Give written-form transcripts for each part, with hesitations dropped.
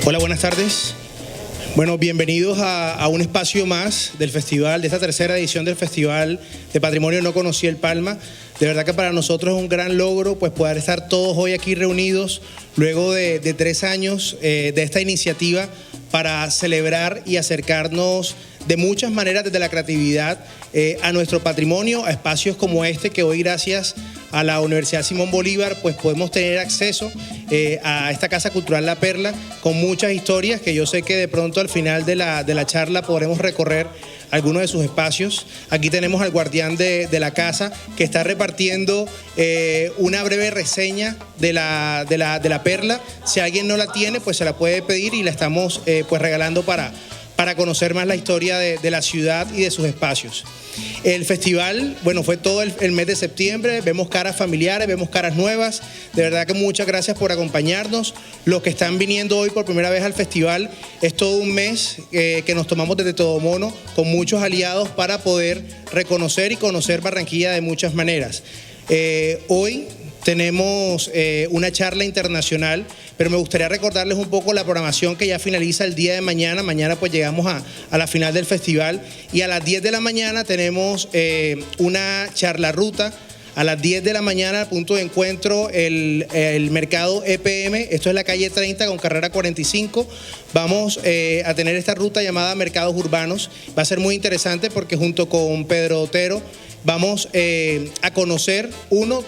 Hola, buenas tardes. Bueno, bienvenidos a un espacio más del festival, de esta tercera edición del Festival de Patrimonio No Conocí el Palma. De verdad que para nosotros es un gran logro pues poder estar todos hoy aquí reunidos luego de 3 años de esta iniciativa para celebrar y acercarnos de muchas maneras desde la creatividad a nuestro patrimonio, a espacios como este que hoy gracias a la Universidad Simón Bolívar pues podemos tener acceso a esta Casa Cultural La Perla con muchas historias que yo sé que de pronto al final de la charla podremos recorrer algunos de sus espacios. Aquí tenemos al guardián de la casa que está repartiendo una breve reseña de la Perla. Si alguien no la tiene pues se la puede pedir y la estamos pues regalando para conocer más la historia de la ciudad y de sus espacios. El festival, bueno, fue todo el mes de septiembre, vemos caras familiares, vemos caras nuevas, de verdad que muchas gracias por acompañarnos. Los que están viniendo hoy por primera vez al festival, es todo un mes que nos tomamos desde Todomono con muchos aliados para poder reconocer y conocer Barranquilla de muchas maneras. Hoy tenemos una charla internacional, pero me gustaría recordarles un poco la programación que ya finaliza el día de mañana. Mañana pues llegamos a la final del festival y a las 10 de la mañana tenemos una charla ruta. A las 10 de la mañana, al punto de encuentro, el mercado EPM, esto es la calle 30 con carrera 45. Vamos a tener esta ruta llamada Mercados Urbanos. Va a ser muy interesante porque junto con Pedro Otero vamos a conocer,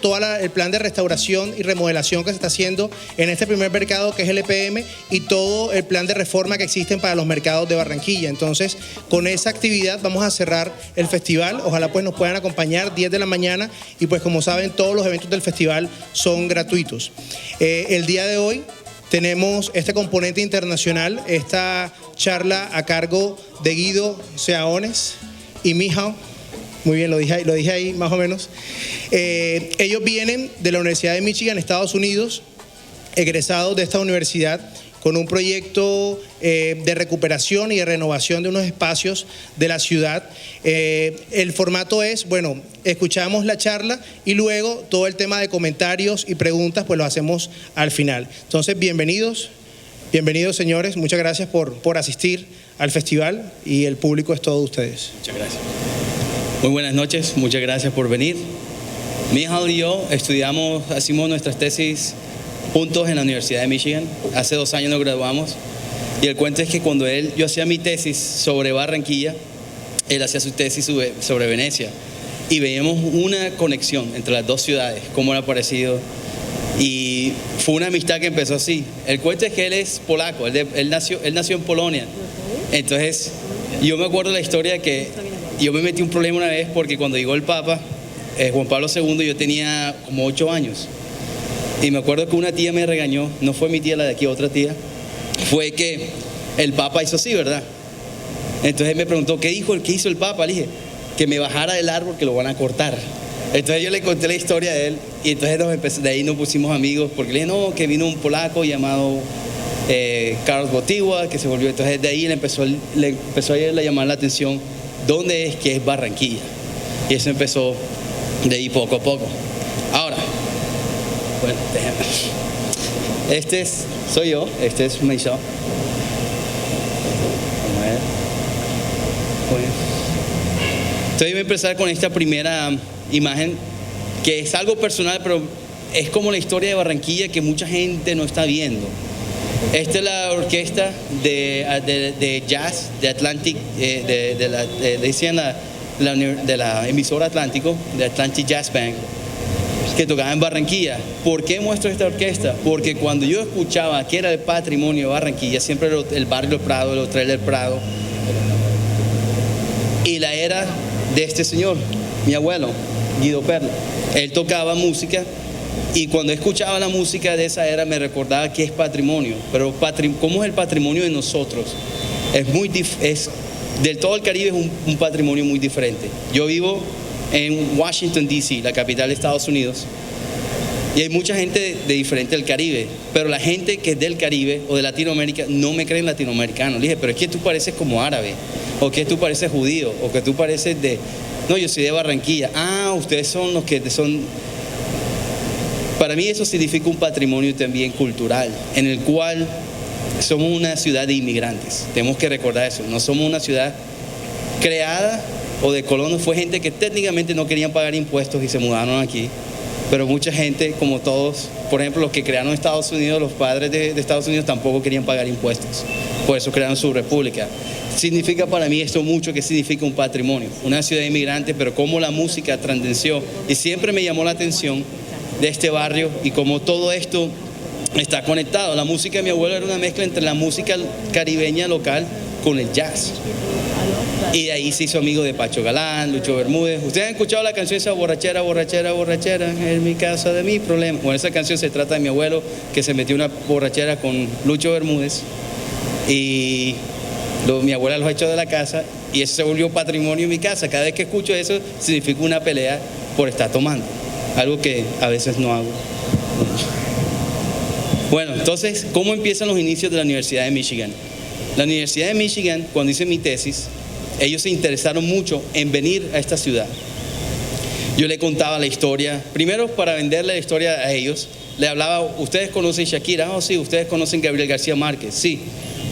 todo el plan de restauración y remodelación que se está haciendo en este primer mercado que es el EPM y todo el plan de reforma que existen para los mercados de Barranquilla. Entonces, con esa actividad vamos a cerrar el festival. Ojalá pues nos puedan acompañar 10 de la mañana y pues como saben todos los eventos del festival son gratuitos. El día de hoy tenemos este componente internacional, esta charla a cargo de Guido Seaones y Mijao. Muy bien, lo dije ahí más o menos. Ellos vienen de la Universidad de Michigan, Estados Unidos, egresados de esta universidad con un proyecto de recuperación y de renovación de unos espacios de la ciudad. El formato es, bueno, escuchamos la charla y luego todo el tema de comentarios y preguntas pues lo hacemos al final. Entonces, bienvenidos señores, muchas gracias por asistir al festival y el público es todo de ustedes. Muchas gracias. Muy buenas noches, muchas gracias por venir. Mijao y yo hicimos nuestras tesis juntos en la Universidad de Michigan. Hace 2 años nos graduamos. Y el cuento es que cuando yo hacía mi tesis sobre Barranquilla, él hacía su tesis sobre Venecia. Y veíamos una conexión entre las dos ciudades, cómo era parecido. Y fue una amistad que empezó así. El cuento es que él es polaco, él nació en Polonia. Entonces, yo me acuerdo la historia que yo me metí un problema una vez porque cuando llegó el Papa, Juan Pablo II, yo tenía como 8 años. Y me acuerdo que una tía me regañó, no fue mi tía la de aquí, otra tía, fue que el Papa hizo así, ¿verdad? Entonces él me preguntó, ¿qué hizo el Papa? Le dije, que me bajara del árbol que lo van a cortar. Entonces yo le conté la historia de él y entonces de ahí nos pusimos amigos porque le dije, no, que vino un polaco llamado Karol Wojtyła, que se volvió. Entonces de ahí le empezó a llamar la atención dónde es que es Barranquilla. Y eso empezó de ahí poco a poco. Ahora, bueno, déjame. Soy yo, este es Mijao. Vamos a ver. Bueno. Entonces voy a empezar con esta primera imagen, que es algo personal, pero es como la historia de Barranquilla que mucha gente no está viendo. Esta es la orquesta de jazz de Atlantic, de la emisora Atlántico, de Atlantic Jazz Band, que tocaba en Barranquilla. ¿Por qué muestro esta orquesta? Porque cuando yo escuchaba que era el patrimonio de Barranquilla, siempre era el barrio del Prado, el hotel del Prado, y la era de este señor, mi abuelo, Guido Perla. Él tocaba música. Y cuando escuchaba la música de esa era me recordaba que es patrimonio, pero ¿cómo es el patrimonio de nosotros? Del todo el Caribe es un patrimonio muy diferente. Yo vivo en Washington, D.C., la capital de Estados Unidos, y hay mucha gente de diferente del Caribe, pero la gente que es del Caribe o de Latinoamérica no me creen latinoamericano. Le dije, pero es que tú pareces como árabe, o que tú pareces judío, o que tú pareces No, yo soy de Barranquilla. Ah, ustedes son los que son... Para mí eso significa un patrimonio también cultural, en el cual somos una ciudad de inmigrantes. Tenemos que recordar eso. No somos una ciudad creada o de colonos. Fue gente que técnicamente no querían pagar impuestos y se mudaron aquí. Pero mucha gente, como todos, por ejemplo, los que crearon Estados Unidos, los padres de Estados Unidos tampoco querían pagar impuestos. Por eso crearon su república. Significa para mí esto mucho, que significa un patrimonio, una ciudad de inmigrantes, pero cómo la música trascendió. Y siempre me llamó la atención de este barrio y cómo todo esto está conectado. La música de mi abuelo era una mezcla entre la música caribeña local con el jazz. Y de ahí se hizo amigo de Pacho Galán, Lucho Bermúdez. Ustedes han escuchado la canción esa, borrachera, borrachera, borrachera, en mi casa de mi problema. Bueno, esa canción se trata de mi abuelo que se metió una borrachera con Lucho Bermúdez y mi abuela los echó de la casa y eso se volvió patrimonio en mi casa. Cada vez que escucho eso significa una pelea por estar tomando, algo que a veces no hago. Bueno, entonces, ¿cómo empiezan los inicios de la Universidad de Michigan? La Universidad de Michigan, cuando hice mi tesis, ellos se interesaron mucho en venir a esta ciudad. Yo le contaba la historia, primero para venderle la historia a ellos, le hablaba, ¿ustedes conocen Shakira? Oh, sí. ¿Ustedes conocen Gabriel García Márquez? Sí.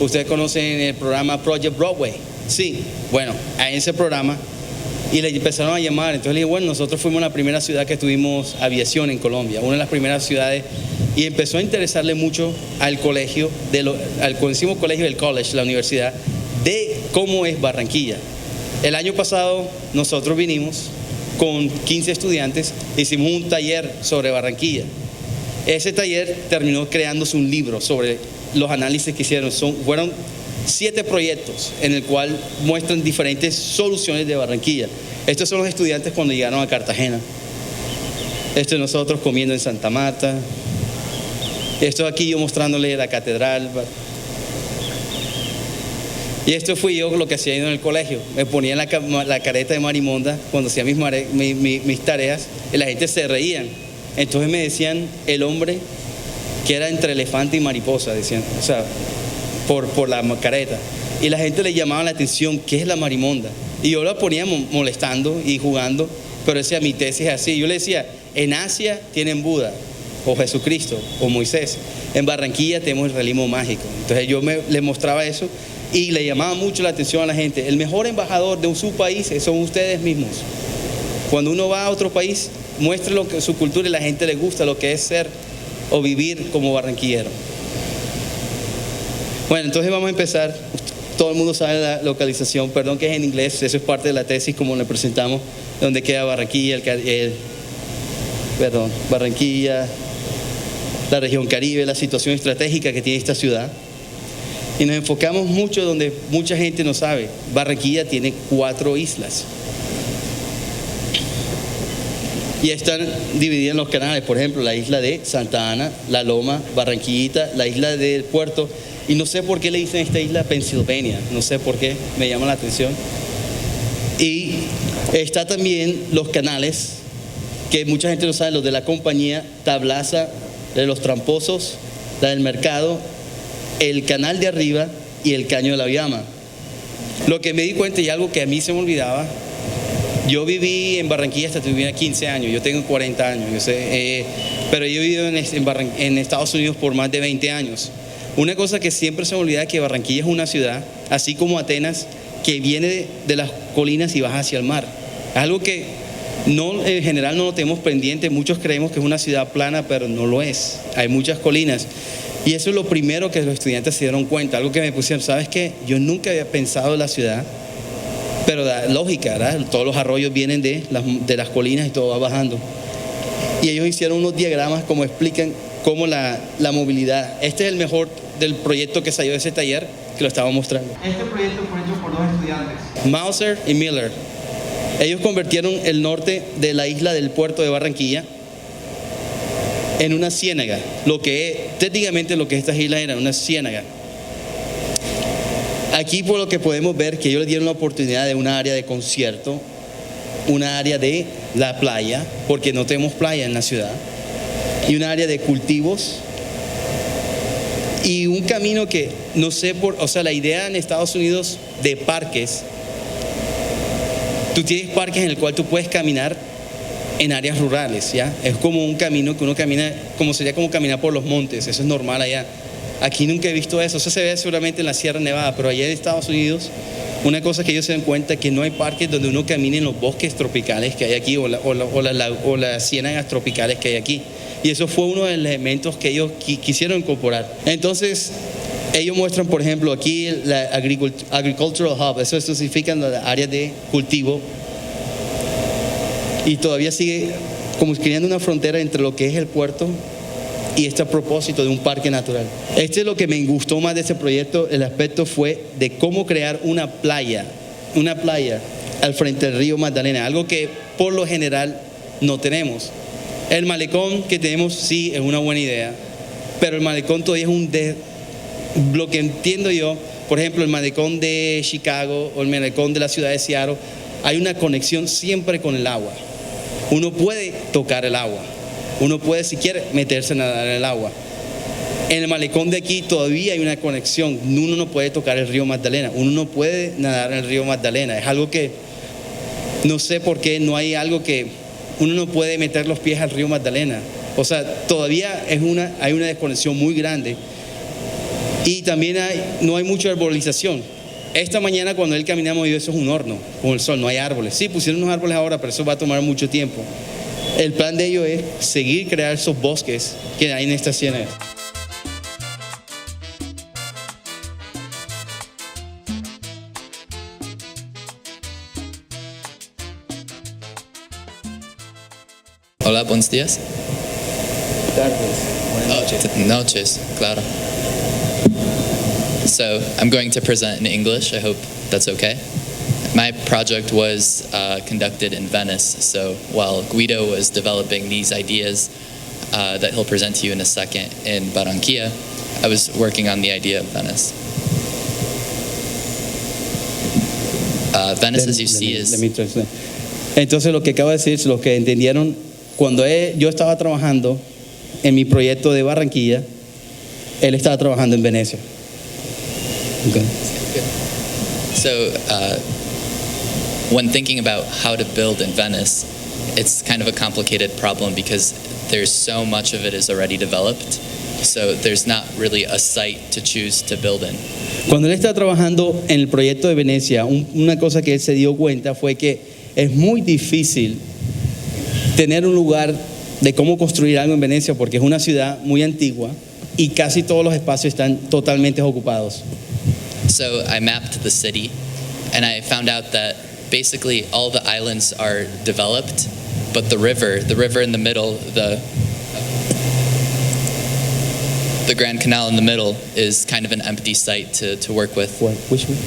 ¿Ustedes conocen el programa Project Broadway? Sí. Bueno, a ese programa, y le empezaron a llamar. Entonces le dije, bueno, nosotros fuimos la primera ciudad que tuvimos aviación en Colombia, una de las primeras ciudades, y empezó a interesarle mucho al colegio, al decimos colegio del college, la universidad, de cómo es Barranquilla. El año pasado nosotros vinimos con 15 estudiantes, hicimos un taller sobre Barranquilla. Ese taller terminó creándose un libro sobre los análisis que hicieron. Fueron 7 proyectos en el cual muestran diferentes soluciones de Barranquilla. Estos son los estudiantes cuando llegaron a Cartagena. Esto es nosotros comiendo en Santa Marta. Esto aquí yo mostrándole la catedral. Y esto fui yo lo que hacía en el colegio. Me ponía la careta de marimonda cuando hacía mis tareas y la gente se reían. Entonces me decían el hombre que era entre elefante y mariposa, decían, o sea, por la careta. Y la gente le llamaba la atención, ¿qué es la marimonda? Y yo la ponía molestando y jugando, pero decía, mi tesis es así. Yo le decía, en Asia tienen Buda, o Jesucristo, o Moisés. En Barranquilla tenemos el realismo mágico. Entonces yo le mostraba eso y le llamaba mucho la atención a la gente. El mejor embajador de su país son ustedes mismos. Cuando uno va a otro país, muestre su cultura y la gente le gusta lo que es ser o vivir como barranquillero. Bueno, entonces vamos a empezar. Todo el mundo sabe la localización, perdón que es en inglés, eso es parte de la tesis como le presentamos, donde queda Barranquilla, Barranquilla, la región Caribe, la situación estratégica que tiene esta ciudad. Y nos enfocamos mucho donde mucha gente no sabe. Barranquilla tiene 4 islas. Y están divididas en los canales, por ejemplo, la isla de Santa Ana, La Loma, Barranquillita, la isla del Puerto. Y no sé por qué le dicen esta isla Pennsylvania, no sé por qué, me llama la atención. Y está también los canales, que mucha gente no sabe, los de la compañía, Tablaza, de los Tramposos, la del Mercado, el canal de arriba y el caño de la Viama. Lo que me di cuenta y algo que a mí se me olvidaba, yo viví en Barranquilla hasta que tenía 15 años, yo tengo 40 años, yo sé, pero yo he vivido en Estados Unidos por más de 20 años. Una cosa que siempre se me olvida es que Barranquilla es una ciudad, así como Atenas, que viene de las colinas y baja hacia el mar. Es algo que en general no lo tenemos pendiente, muchos creemos que es una ciudad plana, pero no lo es, hay muchas colinas. Y eso es lo primero que los estudiantes se dieron cuenta, algo que me pusieron, ¿sabes qué? Yo nunca había pensado en la ciudad, pero da lógica, ¿verdad? Todos los arroyos vienen de las colinas y todo va bajando. Y ellos hicieron unos diagramas como explican cómo la movilidad. Este es el mejor del proyecto que salió de ese taller, que lo estaba mostrando. Este proyecto fue hecho por 2 estudiantes, Mauser y Miller. Ellos convirtieron el norte de la isla del puerto de Barranquilla en una ciénaga, técnicamente lo que estas islas eran, una ciénaga. Aquí por lo que podemos ver que ellos les dieron la oportunidad de una área de concierto, una área de la playa, porque no tenemos playa en la ciudad, y una área de cultivos, y un camino que no sé la idea en Estados Unidos de parques, tú tienes parques en el cual tú puedes caminar en áreas rurales, ¿ya? Es como un camino que uno camina, sería como caminar por los montes, eso es normal allá. Aquí nunca he visto eso. Eso se ve seguramente en la Sierra Nevada, pero allá en Estados Unidos, una cosa que ellos se dan cuenta es que no hay parques donde uno camine en los bosques tropicales que hay aquí o las ciénagas tropicales que hay aquí. Y eso fue uno de los elementos que ellos quisieron incorporar. Entonces, ellos muestran, por ejemplo, aquí la Agricultural Hub, eso significa la área de cultivo. Y todavía sigue como creando una frontera entre lo que es el puerto y este propósito de un parque natural. Este es lo que me gustó más de este proyecto. El aspecto fue de cómo crear una playa al frente del río Magdalena, algo que por lo general no tenemos. El malecón que tenemos sí es una buena idea, pero el malecón todavía es lo que entiendo yo, por ejemplo, el malecón de Chicago o el malecón de la ciudad de Seattle, hay una conexión siempre con el agua. Uno puede tocar el agua. Uno puede, si quiere, meterse a nadar en el agua. En el malecón de aquí todavía hay una conexión. Uno no puede tocar el río Magdalena. Uno no puede nadar en el río Magdalena. Es algo que no sé por qué no hay algo que uno no puede meter los pies al río Magdalena. O sea, todavía hay una desconexión muy grande. Y también no hay mucha arborización. Esta mañana cuando él caminamos, eso es un horno con el sol, no hay árboles. Sí, pusieron unos árboles ahora, pero eso va a tomar mucho tiempo. El plan de ellos es seguir crear esos bosques que hay en estas ciénagas. Hola, buenos días. Noches, claro. So I'm going to present in English. I hope that's okay. My project was conducted in Venice, so while Guido was developing these ideas that he'll present to you in a second in Barranquilla, I was working on the idea of Venice. Venice, as you see, is... Entonces, lo que acabo de decir, los que entendieron, cuando yo estaba trabajando en mi proyecto de Barranquilla, él estaba trabajando en Venecia. Okay. So, when thinking about how to build in Venice, it's kind of a complicated problem because there's so much of it is already developed. So there's not really a site to choose to build in. Cuando él estaba trabajando en el proyecto de Venecia, una cosa que él se dio cuenta fue que es muy difícil tener un lugar de cómo construir algo en Venecia porque es una ciudad muy antigua y casi todos los espacios están totalmente ocupados. So I mapped the city and I found out that basically all the islands are developed, but the river in the middle, the Grand Canal in the middle is kind of an empty site to work with. What? Which one?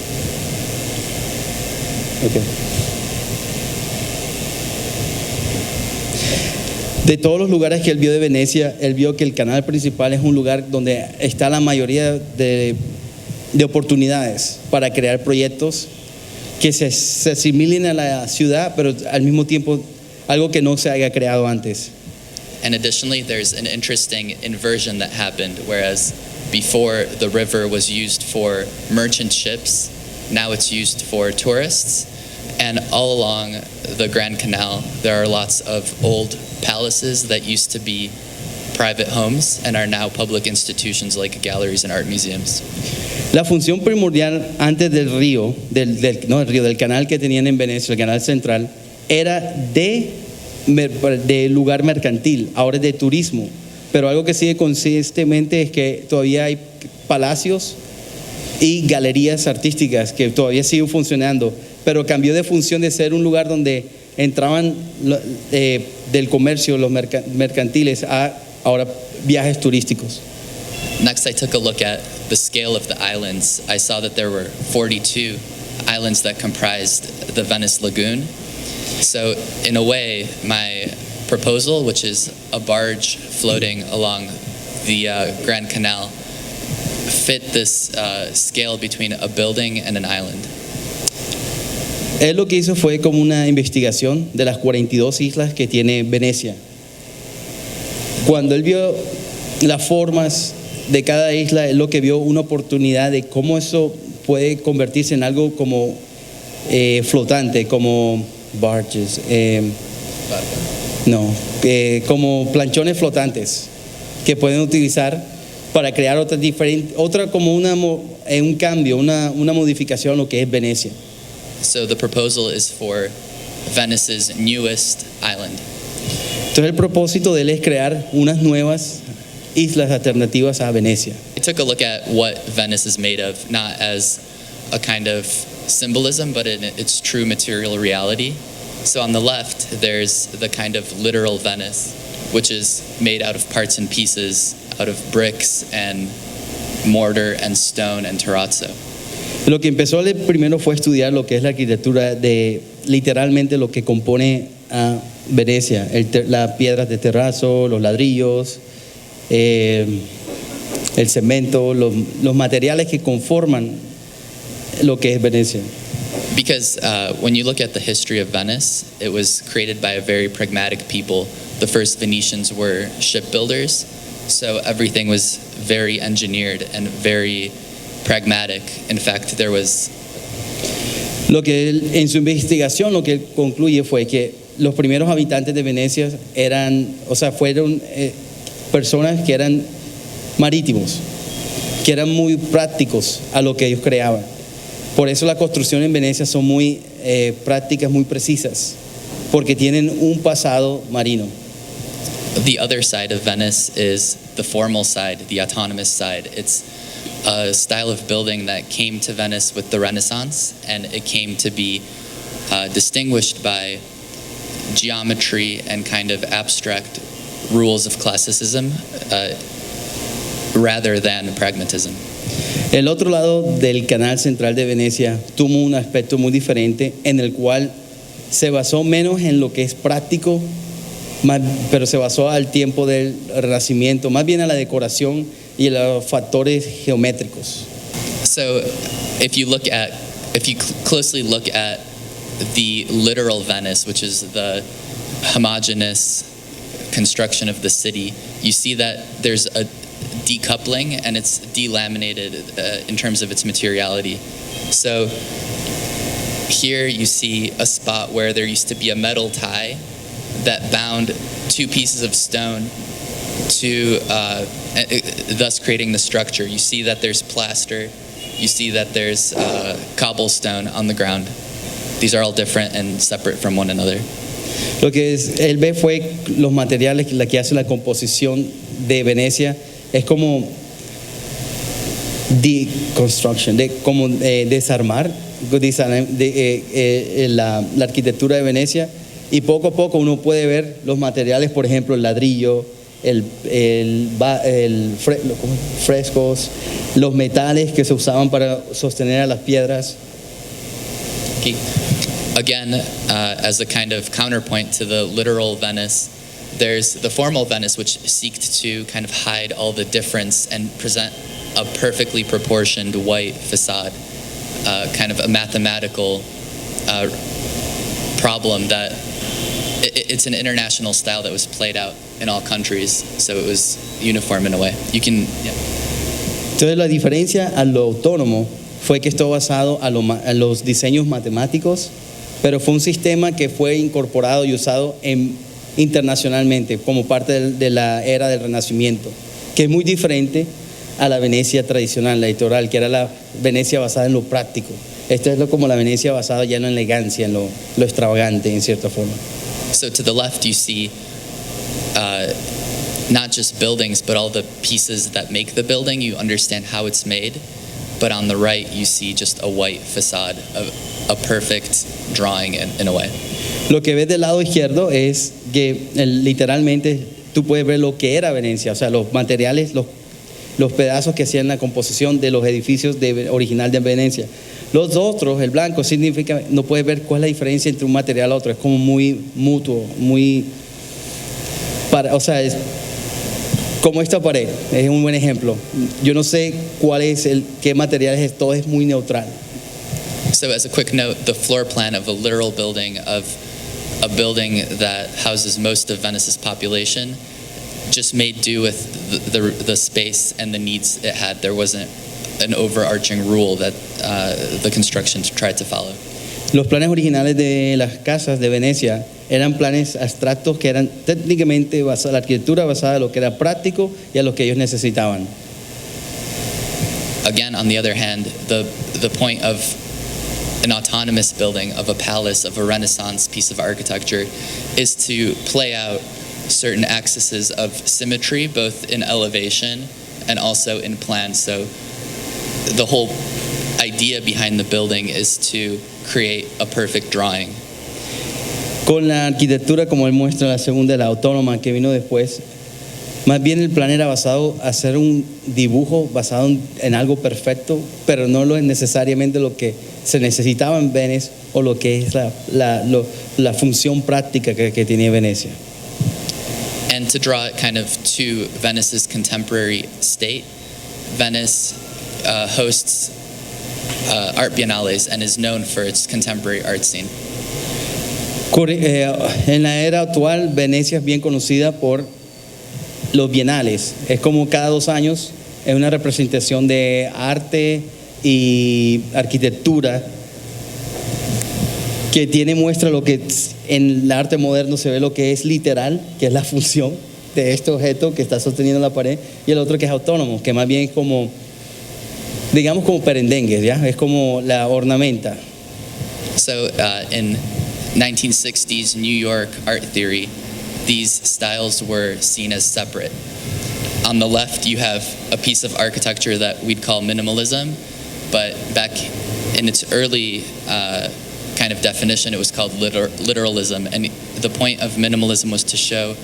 Okay. De todos los lugares que él vio de Venecia, él vio que el canal principal es un lugar donde está la mayoría de oportunidades para crear proyectos que se asimilen a la ciudad, pero al mismo tiempo algo que no se haya creado antes. And additionally, there's an interesting inversion that happened, whereas before the river was used for merchant ships, now it's used for tourists. And all along the Grand Canal, there are lots of old palaces that used to be private homes and are now public institutions like galleries and art museums. La función primordial antes del río, del canal que tenían en Venecia, el canal central, era de lugar mercantil, ahora es de turismo. Pero algo que sigue consistentemente es que todavía hay palacios y galerías artísticas que todavía siguen funcionando, pero cambió de función de ser un lugar donde entraban del comercio, los mercantiles, a ahora viajes turísticos. Next, I took a look at the scale of the islands. I saw that there were 42 islands that comprised the Venice Lagoon. So, in a way, my proposal, which is a barge floating along the Grand Canal, fit this scale between a building and an island. Él lo que hizo fue como una investigación de las 42 islas que tiene Venecia. Cuando él vio las formas de cada isla, él lo que vio una oportunidad de cómo eso puede convertirse en algo como flotante, como barges, como planchones flotantes que pueden utilizar para crear otra como un cambio, una modificación a lo que es Venecia. So the proposal is for Venice's newest island. Entonces el propósito de él es crear unas nuevas islas alternativas a Venecia. I took a look at what Venice is made of, not as a kind of symbolism, but in its true material reality. So on the left, there's the kind of literal Venice, which is made out of parts and pieces, out of bricks and mortar and stone and terrazzo. Lo que empezó primero fue estudiar lo que es la arquitectura de literalmente lo que compone a Venecia, las piedras de terrazzo, los ladrillos, el cemento, los materiales que conforman lo que es Venecia. Because when you look at the history of Venice, it was created by a very pragmatic people. The first Venetians were shipbuilders, so everything was very engineered and very pragmatic. In fact, there was... Lo que él, en su investigación, lo que él concluye fue que los primeros habitantes de Venecia fueron personas que eran marítimos, que eran muy prácticos a lo que ellos creaban. Por eso las construcciones en Venecia son muy prácticas, muy precisas, porque tienen un pasado marino. The other side of Venice is the formal side, the autonomous side. It's a style of building that came to Venice with the Renaissance, and it came to be distinguished by geometry and kind of abstract rules of classicism rather than pragmatism. El otro lado del canal central de Venecia tuvo un aspecto muy diferente en el cual se basó menos en lo que es práctico, pero se basó al tiempo del Renacimiento, más bien a la decoración y a los factores geométricos. So if you closely look at the literal Venice, which is the homogeneous construction of the city, you see that there's a decoupling and it's delaminated in terms of its materiality. So here you see a spot where there used to be a metal tie that bound two pieces of stone to thus creating the structure. You see that there's plaster, you see that there's cobblestone on the ground. These are all different and separate from one another. Lo que él ve fue los materiales, la que hace la composición de Venecia, es como deconstruction, como desarmar la arquitectura de Venecia, y poco a poco uno puede ver los materiales, por ejemplo, el ladrillo, frescos, los metales que se usaban para sostener a las piedras. Okay. Again, as a kind of counterpoint to the literal Venice, there's the formal Venice, which seeked to kind of hide all the difference and present a perfectly proportioned white facade, kind of a mathematical problem that it's an international style that was played out in all countries, so it was uniform in a way. Entonces la diferencia a lo autónomo fue que estuvo basado a los diseños matemáticos, pero fue un sistema que fue incorporado y usado internacionalmente como parte de la era del Renacimiento, que es muy diferente a la Venecia tradicional, la litoral, que era la Venecia basada en lo práctico. Esta es como la Venecia basada ya en la elegancia, en lo extravagante, en cierta forma. So to the left you see not just buildings, but all the pieces that make the building. You understand how it's made. But on the right you see just a white facade, a perfect drawing in a way. Lo que ves del lado izquierdo es que literalmente tú puedes ver lo que era Venecia, o sea, los materiales, los pedazos que hacían la composición de los edificios original de Venecia. Los otros, el blanco, significa, no puedes ver cuál es la diferencia entre un material a otro, es como muy mutuo, o sea, es como esta pared, es un buen ejemplo. Yo no sé qué material es, todo es muy neutral. So as a quick note, the floor plan of a literal building, of a building that houses most of Venice's population, just made do with the space and the needs it had. There wasn't an overarching rule that the construction tried to follow. Los planes originales de las casas de Venecia eran planes abstractos que eran técnicamente la arquitectura basada en lo que era práctico y a lo que ellos necesitaban. again, on the other hand, the point of an autonomous building, of a palace, of a Renaissance piece of architecture, is to play out certain axes of symmetry, both in elevation and also in plan. So the whole idea behind the building is to create a perfect drawing. Con la arquitectura, como él muestra la segunda, la autónoma que vino después, más bien el plan era basado en hacer un dibujo basado en algo perfecto, pero no necesariamente lo que se necesitaba en Venice o lo que es la función práctica que tenía Venecia. And to draw it kind of to Venice's contemporary state, Venice hosts art biennales and is known for its contemporary art scene. En la era actual, Venecia es bien conocida por los bienales. Es como cada 2 años es una representación de arte y arquitectura que muestra lo que en el arte moderno se ve, lo que es literal, que es la función de este objeto que está sosteniendo la pared, y el otro que es autónomo, que más bien es como, digamos, como perendengue, ¿ya? Es como la ornamenta. So in 1960s New York art theory, these styles were seen as separate. On the left, you have a piece of architecture that we'd call minimalism, but back in its early kind of definition, it was called literalism. And the point of minimalism was to show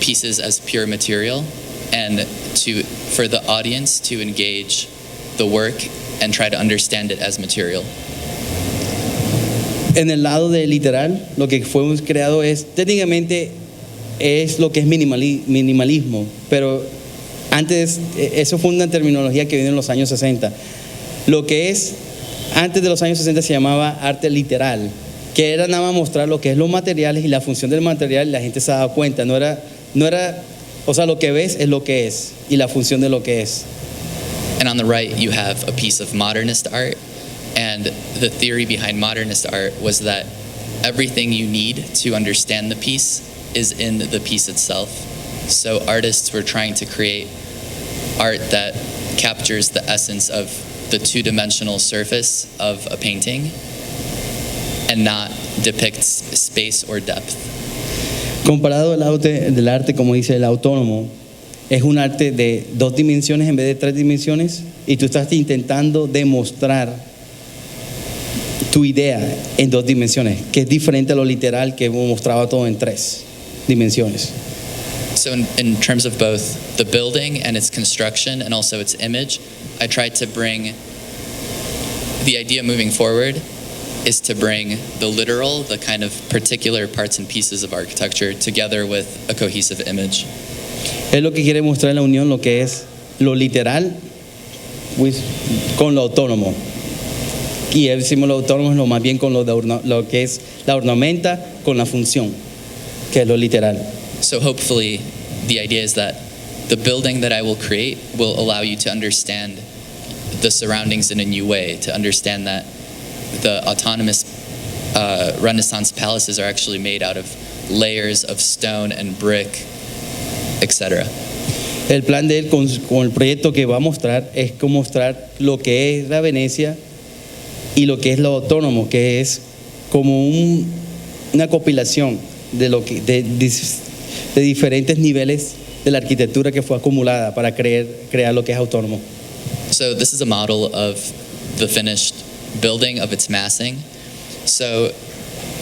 pieces as pure material and for the audience to engage the work and try to understand it as material. En el lado de literal, lo que fue creado técnicamente es lo que es minimalismo, pero antes, eso fue una terminología que vino en los años 60. Lo que es, antes de los años 60 se llamaba arte literal, que era nada más mostrar lo que es los materiales y la función del material, y la gente se daba cuenta, no era, o sea, lo que ves es lo que es, y la función de lo que es. And on the right, you have a piece of modernist art, and the theory behind modernist art was that everything you need to understand the piece is in the piece itself. So artists were trying to create art that captures the essence of the two-dimensional surface of a painting and not depicts space or depth. Comparado del arte, como dice el autónomo, es un arte de 2 dimensiones en vez de 3 dimensiones, y tú estás intentando demostrar tu idea en 2 dimensiones, que es diferente a lo literal que mostraba todo en 3 dimensiones. So in terms of both the building and its construction and also its image, I tried to bring the idea moving forward is to bring the literal, the kind of particular parts and pieces of architecture together with a cohesive image. Es lo que quiere mostrar la unión, lo que es lo literal con lo autónomo. Y decimos lo autónomo es lo más bien con lo que es la ornamenta con la función, que es lo literal. So hopefully the idea is that the building that I will create will allow you to understand the surroundings in a new way, to understand that the autonomous Renaissance palaces are actually made out of layers of stone and brick, etc. El plan de él con el proyecto que va a mostrar es como mostrar lo que es la Venecia y lo que es lo autónomo, que es como una compilación de lo que de diferentes niveles de la arquitectura que fue acumulada para crear lo que es autónomo. So this is a model of the finished building, of its massing. So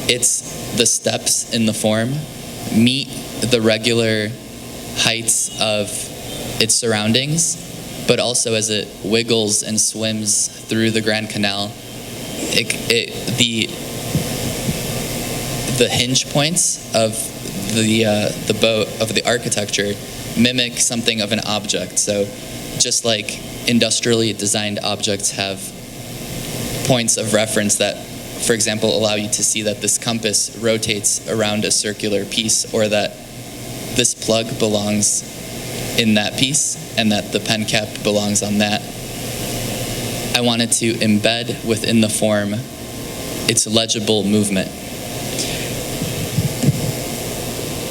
it's the steps in the form meet the regular heights of its surroundings, but also as it wiggles and swims through the Grand Canal, the hinge points of the boat, of the architecture, mimic something of an object. So just like industrially designed objects have points of reference that, for example, allow you to see that this compass rotates around a circular piece, or that this plug belongs in that piece and that the pen cap belongs on that. I wanted to embed within the form its legible movement.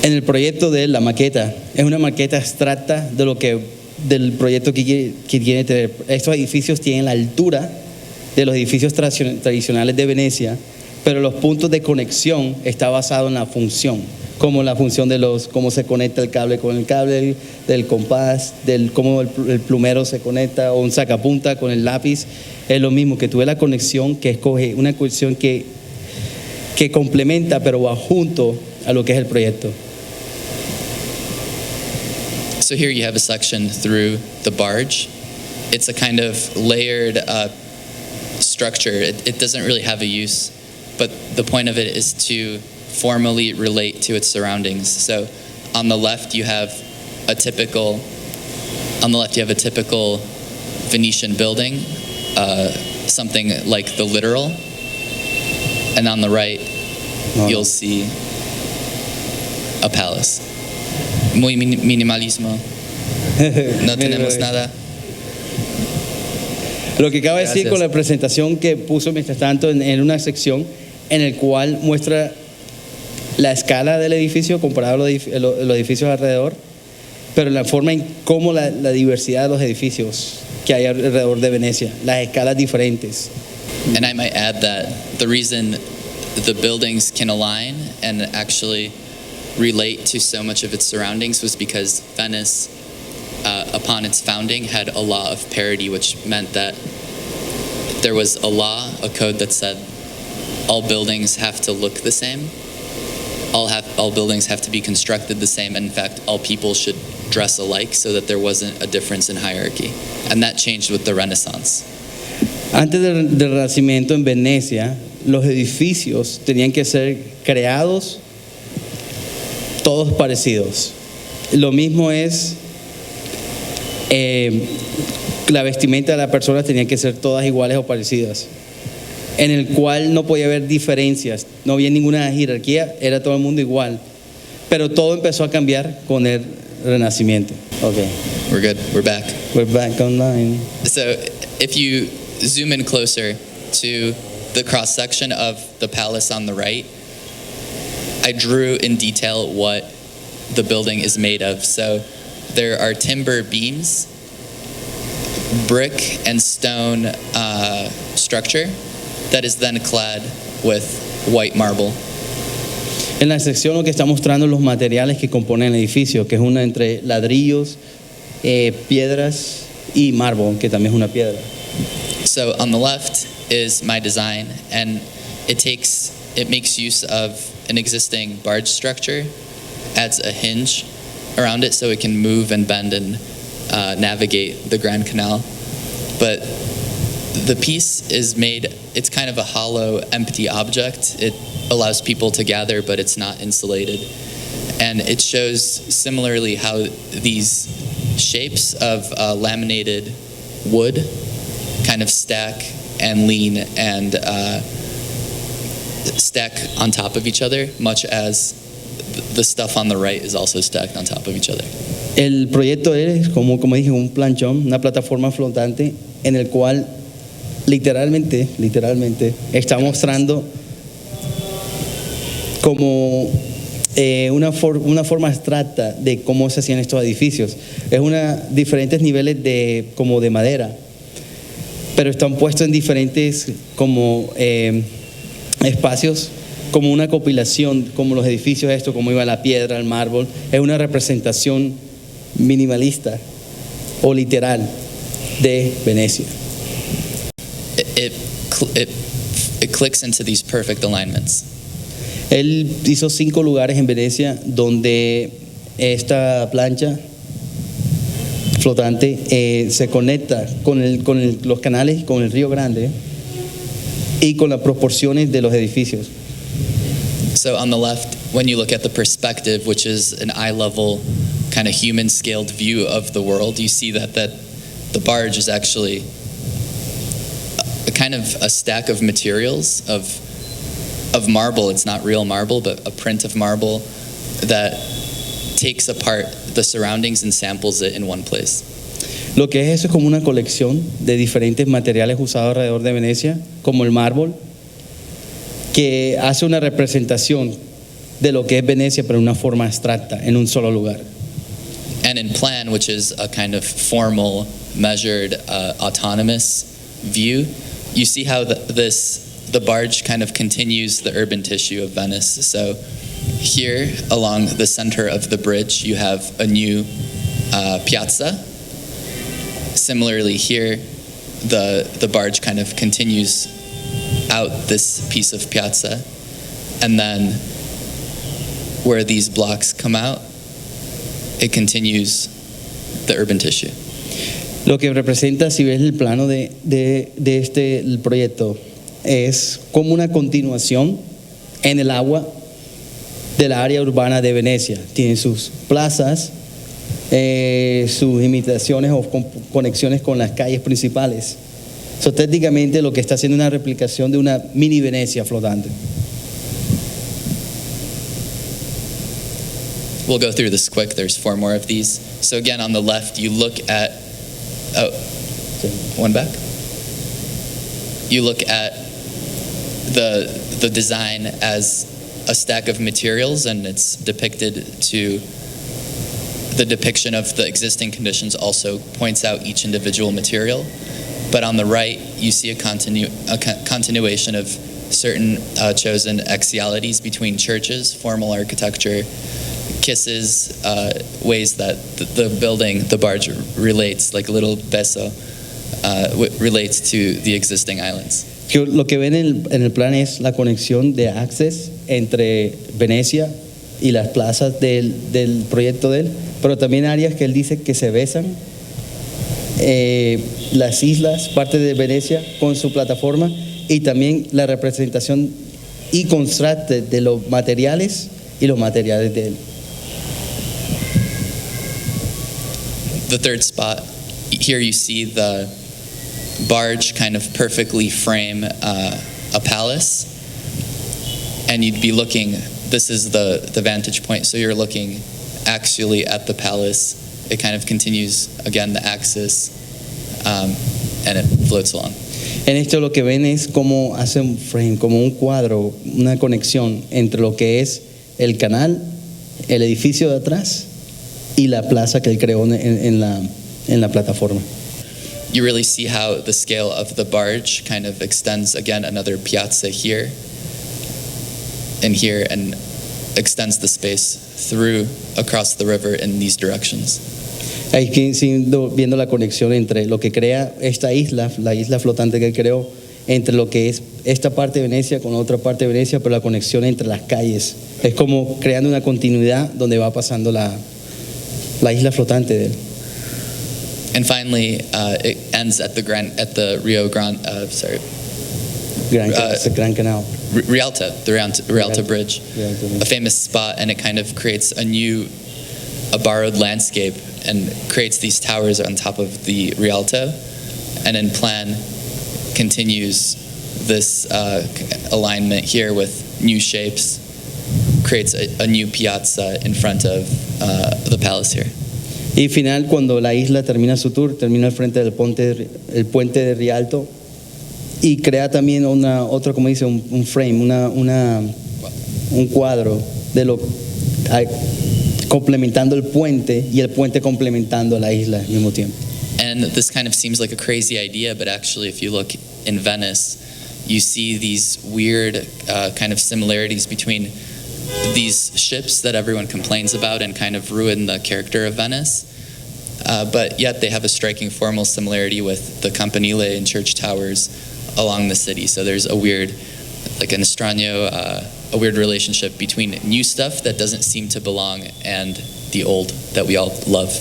En el proyecto de la maqueta, es una maqueta abstracta de lo que del proyecto que quiere tener. Estos edificios tienen la altura de los edificios tradicionales de Venecia, pero los puntos de conexión está basado en la función, como la función de cómo se conecta el cable con el cable, del compás, cómo el plumero se conecta, o un sacapunta con el lápiz. Es lo mismo, que tuve la conexión que escoge, una conexión que complementa, pero va junto a lo que es el proyecto. So here you have a section through the barge. It's a kind of layered structure. It doesn't really have a use, but the point of it is to formally relate to its surroundings. So on the left you have a typical Venetian building, something like the Literal, and on the right you'll see a palace. Muy minimalismo. No tenemos nada. Lo que acaba de decir Gracias. con la presentación que puso mientras tanto en una sección en el cual muestra la escala del edificio comparado a los edificios alrededor, pero la forma en cómo la diversidad de los edificios que hay alrededor de Venecia, las escalas diferentes. And I might add that the reason the buildings can align and actually relate to so much of its surroundings was because Venice, upon its founding, had a law of parity, which meant that there was a law, a code that said all buildings have to look the same, all buildings have to be constructed the same, and in fact, all people should dress alike so that there wasn't a difference in hierarchy. And that changed with the Renaissance. Antes del Renacimiento en Venecia, los edificios tenían que ser creados todos parecidos. Lo mismo es la vestimenta de las personas tenía que ser todas iguales o parecidas, en el cual no podía haber diferencias, no había ninguna jerarquía, era todo el mundo igual. Pero todo empezó a cambiar con el Renacimiento. Okay, We're good, we're back. we're back online. So if you zoom in closer to the cross section of the palace on the right, I drew in detail what the building is made of. So there are timber beams, brick and stone structure that is then clad with white marble. En la sección lo que está mostrando los materiales que componen el edificio, que es una entre ladrillos, piedras y mármol, que también es una piedra. So on the left is my design, and it makes use of an existing barge structure, adds a hinge around it so it can move and bend and navigate the Grand Canal. But the piece is made, it's kind of a hollow, empty object. It allows people to gather, but it's not insulated. And it shows similarly how these shapes of laminated wood kind of stack and lean and stack on top of each other, much as the stuff on the right is also stacked on top of each other. El proyecto es, como dije, un planchón, una plataforma flotante en el cual literalmente está mostrando como una forma abstracta de cómo se hacían estos edificios. Es diferentes niveles de madera, pero están puestos en diferentes espacios, como una compilación, como los edificios como iba la piedra, el mármol. Es una representación minimalista o literal de Venecia. It clicks into these perfect alignments. Él hizo 5 lugares en Venecia donde esta plancha flotante se conecta con los canales, con el Río Grande y con las proporciones de los edificios. So on the left, when you look at the perspective, which is an eye-level kind of human-scaled view of the world, you see that the barge is actually a kind of a stack of materials of marble. It's not real marble, but a print of marble that takes apart the surroundings and samples it in one place. Lo que es eso es como una colección de diferentes materiales usados alrededor de Venecia, como el mármol, que hace una representación de lo que es Venecia, pero en una forma abstracta, en un solo lugar. And in plan, which is a kind of formal, measured, autonomous view, you see how the barge kind of continues the urban tissue of Venice. So here, along the center of the bridge, you have a new piazza. Similarly, here, the barge kind of continues out this piece of piazza, and then where these blocks come out, it continues the urban tissue. Lo que representa, si ves el plano de este el proyecto, es como una continuación en el agua de la área urbana de Venecia. Tiene sus plazas, sus imitaciones o conexiones con las calles principales. So, técnicamente lo que está haciendo es una replicación de una mini Venecia flotante. We'll go through this quick. There's 4 more of these. So again, on the left, you look at, one back. You look at the design as a stack of materials, and it's depicted to the depiction of the existing conditions also points out each individual material. But on the right, you see a continuation of certain chosen axialities between churches, formal architecture, kisses, ways that the building, the barge relates, like a little beso, relates to the existing islands. Lo que ven en el plan es la conexión de access entre Venecia y las plazas del proyecto de él, pero también áreas que él dice que se besan, las islas, parte de Venecia con su plataforma, y también la representación y contraste de los materiales y los materiales de él. The third spot, here you see the barge kind of perfectly frame a palace, and you'd be looking, this is the vantage point, so you're looking axially at the palace. It kind of continues, again, the axis, and it floats along. En esto lo que ven es como hace un frame, como un cuadro, una conexión entre lo que es el canal, el edificio de atrás y la plaza que él creó en la plataforma. You really see how the scale of the barge kind of extends, again, another piazza here and here, and extends the space through across the river in these directions. Ahí viendo la conexión entre lo que crea esta isla, la isla flotante que él creó, entre lo que es esta parte de Venecia con otra parte de Venecia, pero la conexión entre las calles. Es como creando una continuidad donde va pasando la isla flotante de él. And finally, it ends at the Rio Grande, Gran Canal. Rialto, the Rialto Bridge, a famous spot, and it kind of creates a borrowed landscape and creates these towers on top of the Rialto, and in plan continues this alignment here with new shapes, creates a new piazza in front of the palace here. Y final, cuando la isla termina su tour, termina al frente del el puente de Rialto y crea también otro, como dice, un frame, un cuadro de lo complementando el puente y el puente complementando la isla al mismo tiempo. And this kind of seems like a crazy idea, but actually, if you look in Venice, you see these weird kind of similarities between these ships that everyone complains about and kind of ruin the character of Venice. But yet they have a striking formal similarity with the campanile and church towers along the city. So there's a weird, like an extraño, a weird relationship between new stuff that doesn't seem to belong and the old that we all love.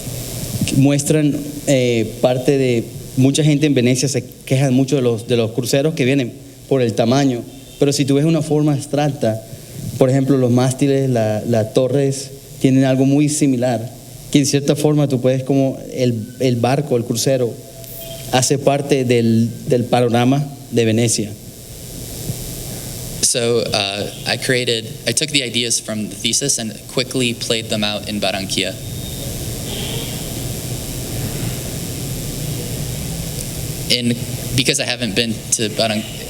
Muestran parte de mucha gente en Venecia se quejan mucho de los cruceros que vienen por el tamaño, pero si tú ves una forma abstracta, por ejemplo los mástiles, las torres tienen algo muy similar, que en cierta forma tú puedes, como el barco, el crucero hace parte del panorama de Venecia. So I took the ideas from the thesis and quickly played them out in Barranquilla. Because I haven't been to Barranquilla.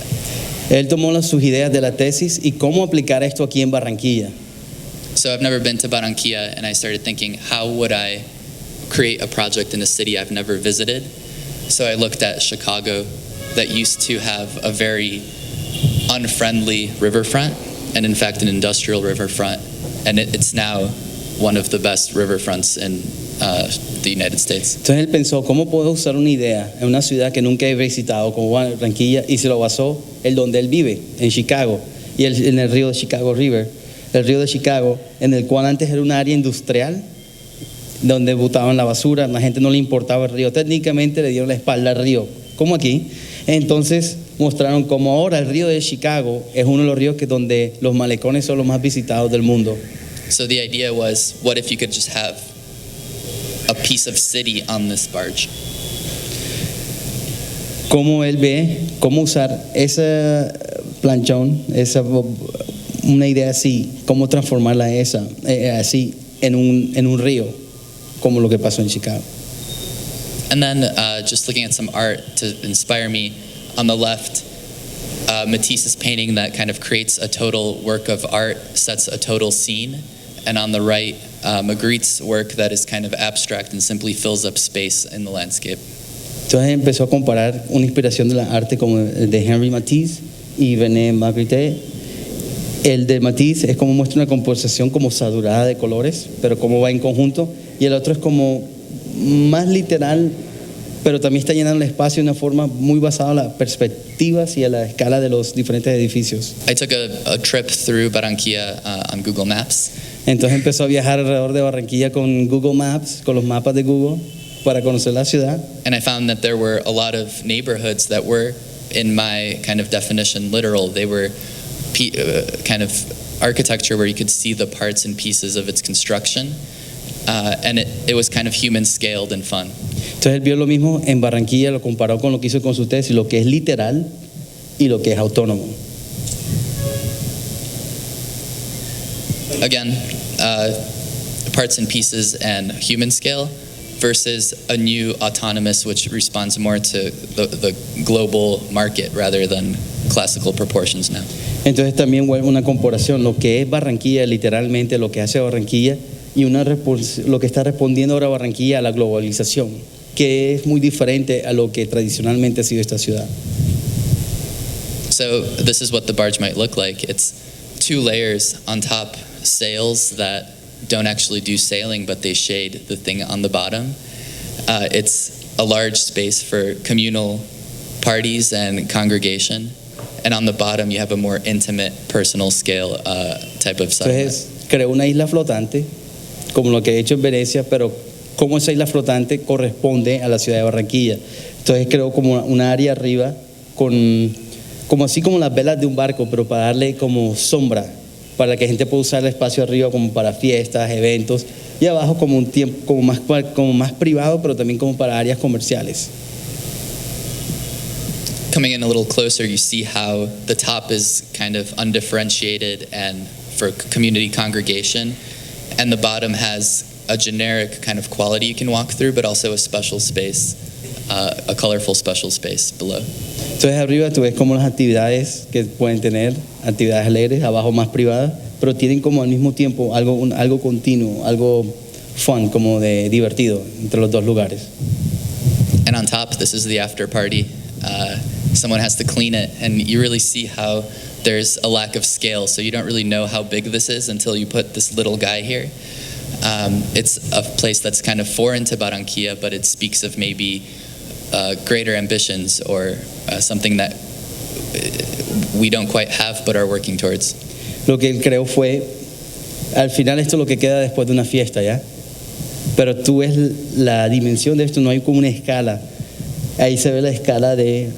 Él tomó sus ideas de la tesis y cómo aplicar esto aquí en Barranquilla. So I've never been to Barranquilla, and I started thinking, how would I create a project in a city I've never visited. So I looked at Chicago, that used to have a very unfriendly riverfront, and in fact an industrial riverfront, and it's now one of the best riverfronts in the United States. Entonces él pensó, ¿cómo puedo usar una idea en una ciudad que nunca he visitado como Barranquilla? Y se lo basó en donde él vive, en Chicago, y en el río de Chicago River, el río de Chicago, en el cual antes era un área industrial donde botaban la basura, la gente no le importaba el río, técnicamente le dieron la espalda al río, como aquí. Entonces mostraron cómo ahora el río de Chicago es uno de los ríos donde los malecones son los más visitados del mundo. So the idea was, what if you could just have a piece of city on this barge? Cómo él ve, cómo usar ese planchón, una idea así, cómo transformarla así en un río, como lo que pasó en Chicago. And then just looking at some art to inspire me, on the left, Matisse's painting that kind of creates a total work of art, sets a total scene. And on the right, Magritte's work that is kind of abstract and simply fills up space in the landscape. Entonces empezó a comparar una inspiración de la arte como de Henri Matisse y René Magritte. El de Matisse es como muestra una composición como saturada de colores, pero como va en conjunto, y el otro es como más literal, pero también está llenando el espacio de una forma muy basada en las perspectivas y a la escala de los diferentes edificios. I took a trip through Barranquilla on Google Maps. Entonces empezó a viajar alrededor de Barranquilla con Google Maps, con los mapas de Google, para conocer la ciudad. And I found that there were a lot of neighborhoods that were, in my kind of definition, literal. They were kind of architecture where you could see the parts and pieces of its construction. And it was kind of human scaled and fun. Entonces él vio lo mismo en Barranquilla, lo comparó con lo que hizo con su tesis, lo que es literal y lo que es autónomo. Again, parts and pieces and human scale versus a new autonomous which responds more to the global market rather than classical proportions now. Entonces también vuelve una comparación, lo que es Barranquilla, literalmente lo que hace Barranquilla, y lo que está respondiendo ahora Barranquilla a la globalización, que es muy diferente a lo que tradicionalmente ha sido esta ciudad. So this is what the barge might look like. It's 2 layers on top, sails that don't actually do sailing, but they shade the thing on the bottom. It's a large space for communal parties and congregation. And on the bottom, you have a more intimate, personal scale type of settlement. Entonces creó una isla flotante, como lo que he hecho en Venecia, pero como esa isla flotante corresponde a la ciudad de Barranquilla. Entonces creó como una área arriba, como así como las velas de un barco, pero para darle como sombra, para que la gente pueda usar el espacio arriba como para fiestas, eventos, y abajo como un tiempo como más privado, pero también como para áreas comerciales. Coming in a little closer, you see how the top is kind of undifferentiated and for community congregation, and the bottom has a generic kind of quality you can walk through, but also a special space, a colorful special space below. Entonces arriba tú ves como las actividades que pueden tener, actividades alegres, abajo más privadas, pero tienen como al mismo tiempo algo continuo, algo fun, como de divertido entre los dos lugares. And on top, this is the after party. Someone has to clean it, and you really see how there's a lack of scale, so you don't really know how big this is until you put this little guy here. It's a place that's kind of foreign to Barranquilla, but it speaks of maybe greater ambitions or something that we don't quite have but are working towards. Lo que él creó fue, al final esto es lo que queda después de una fiesta, ¿ya? Pero tú ves la dimensión de esto, no hay como una escala. Ahí se ve la escala de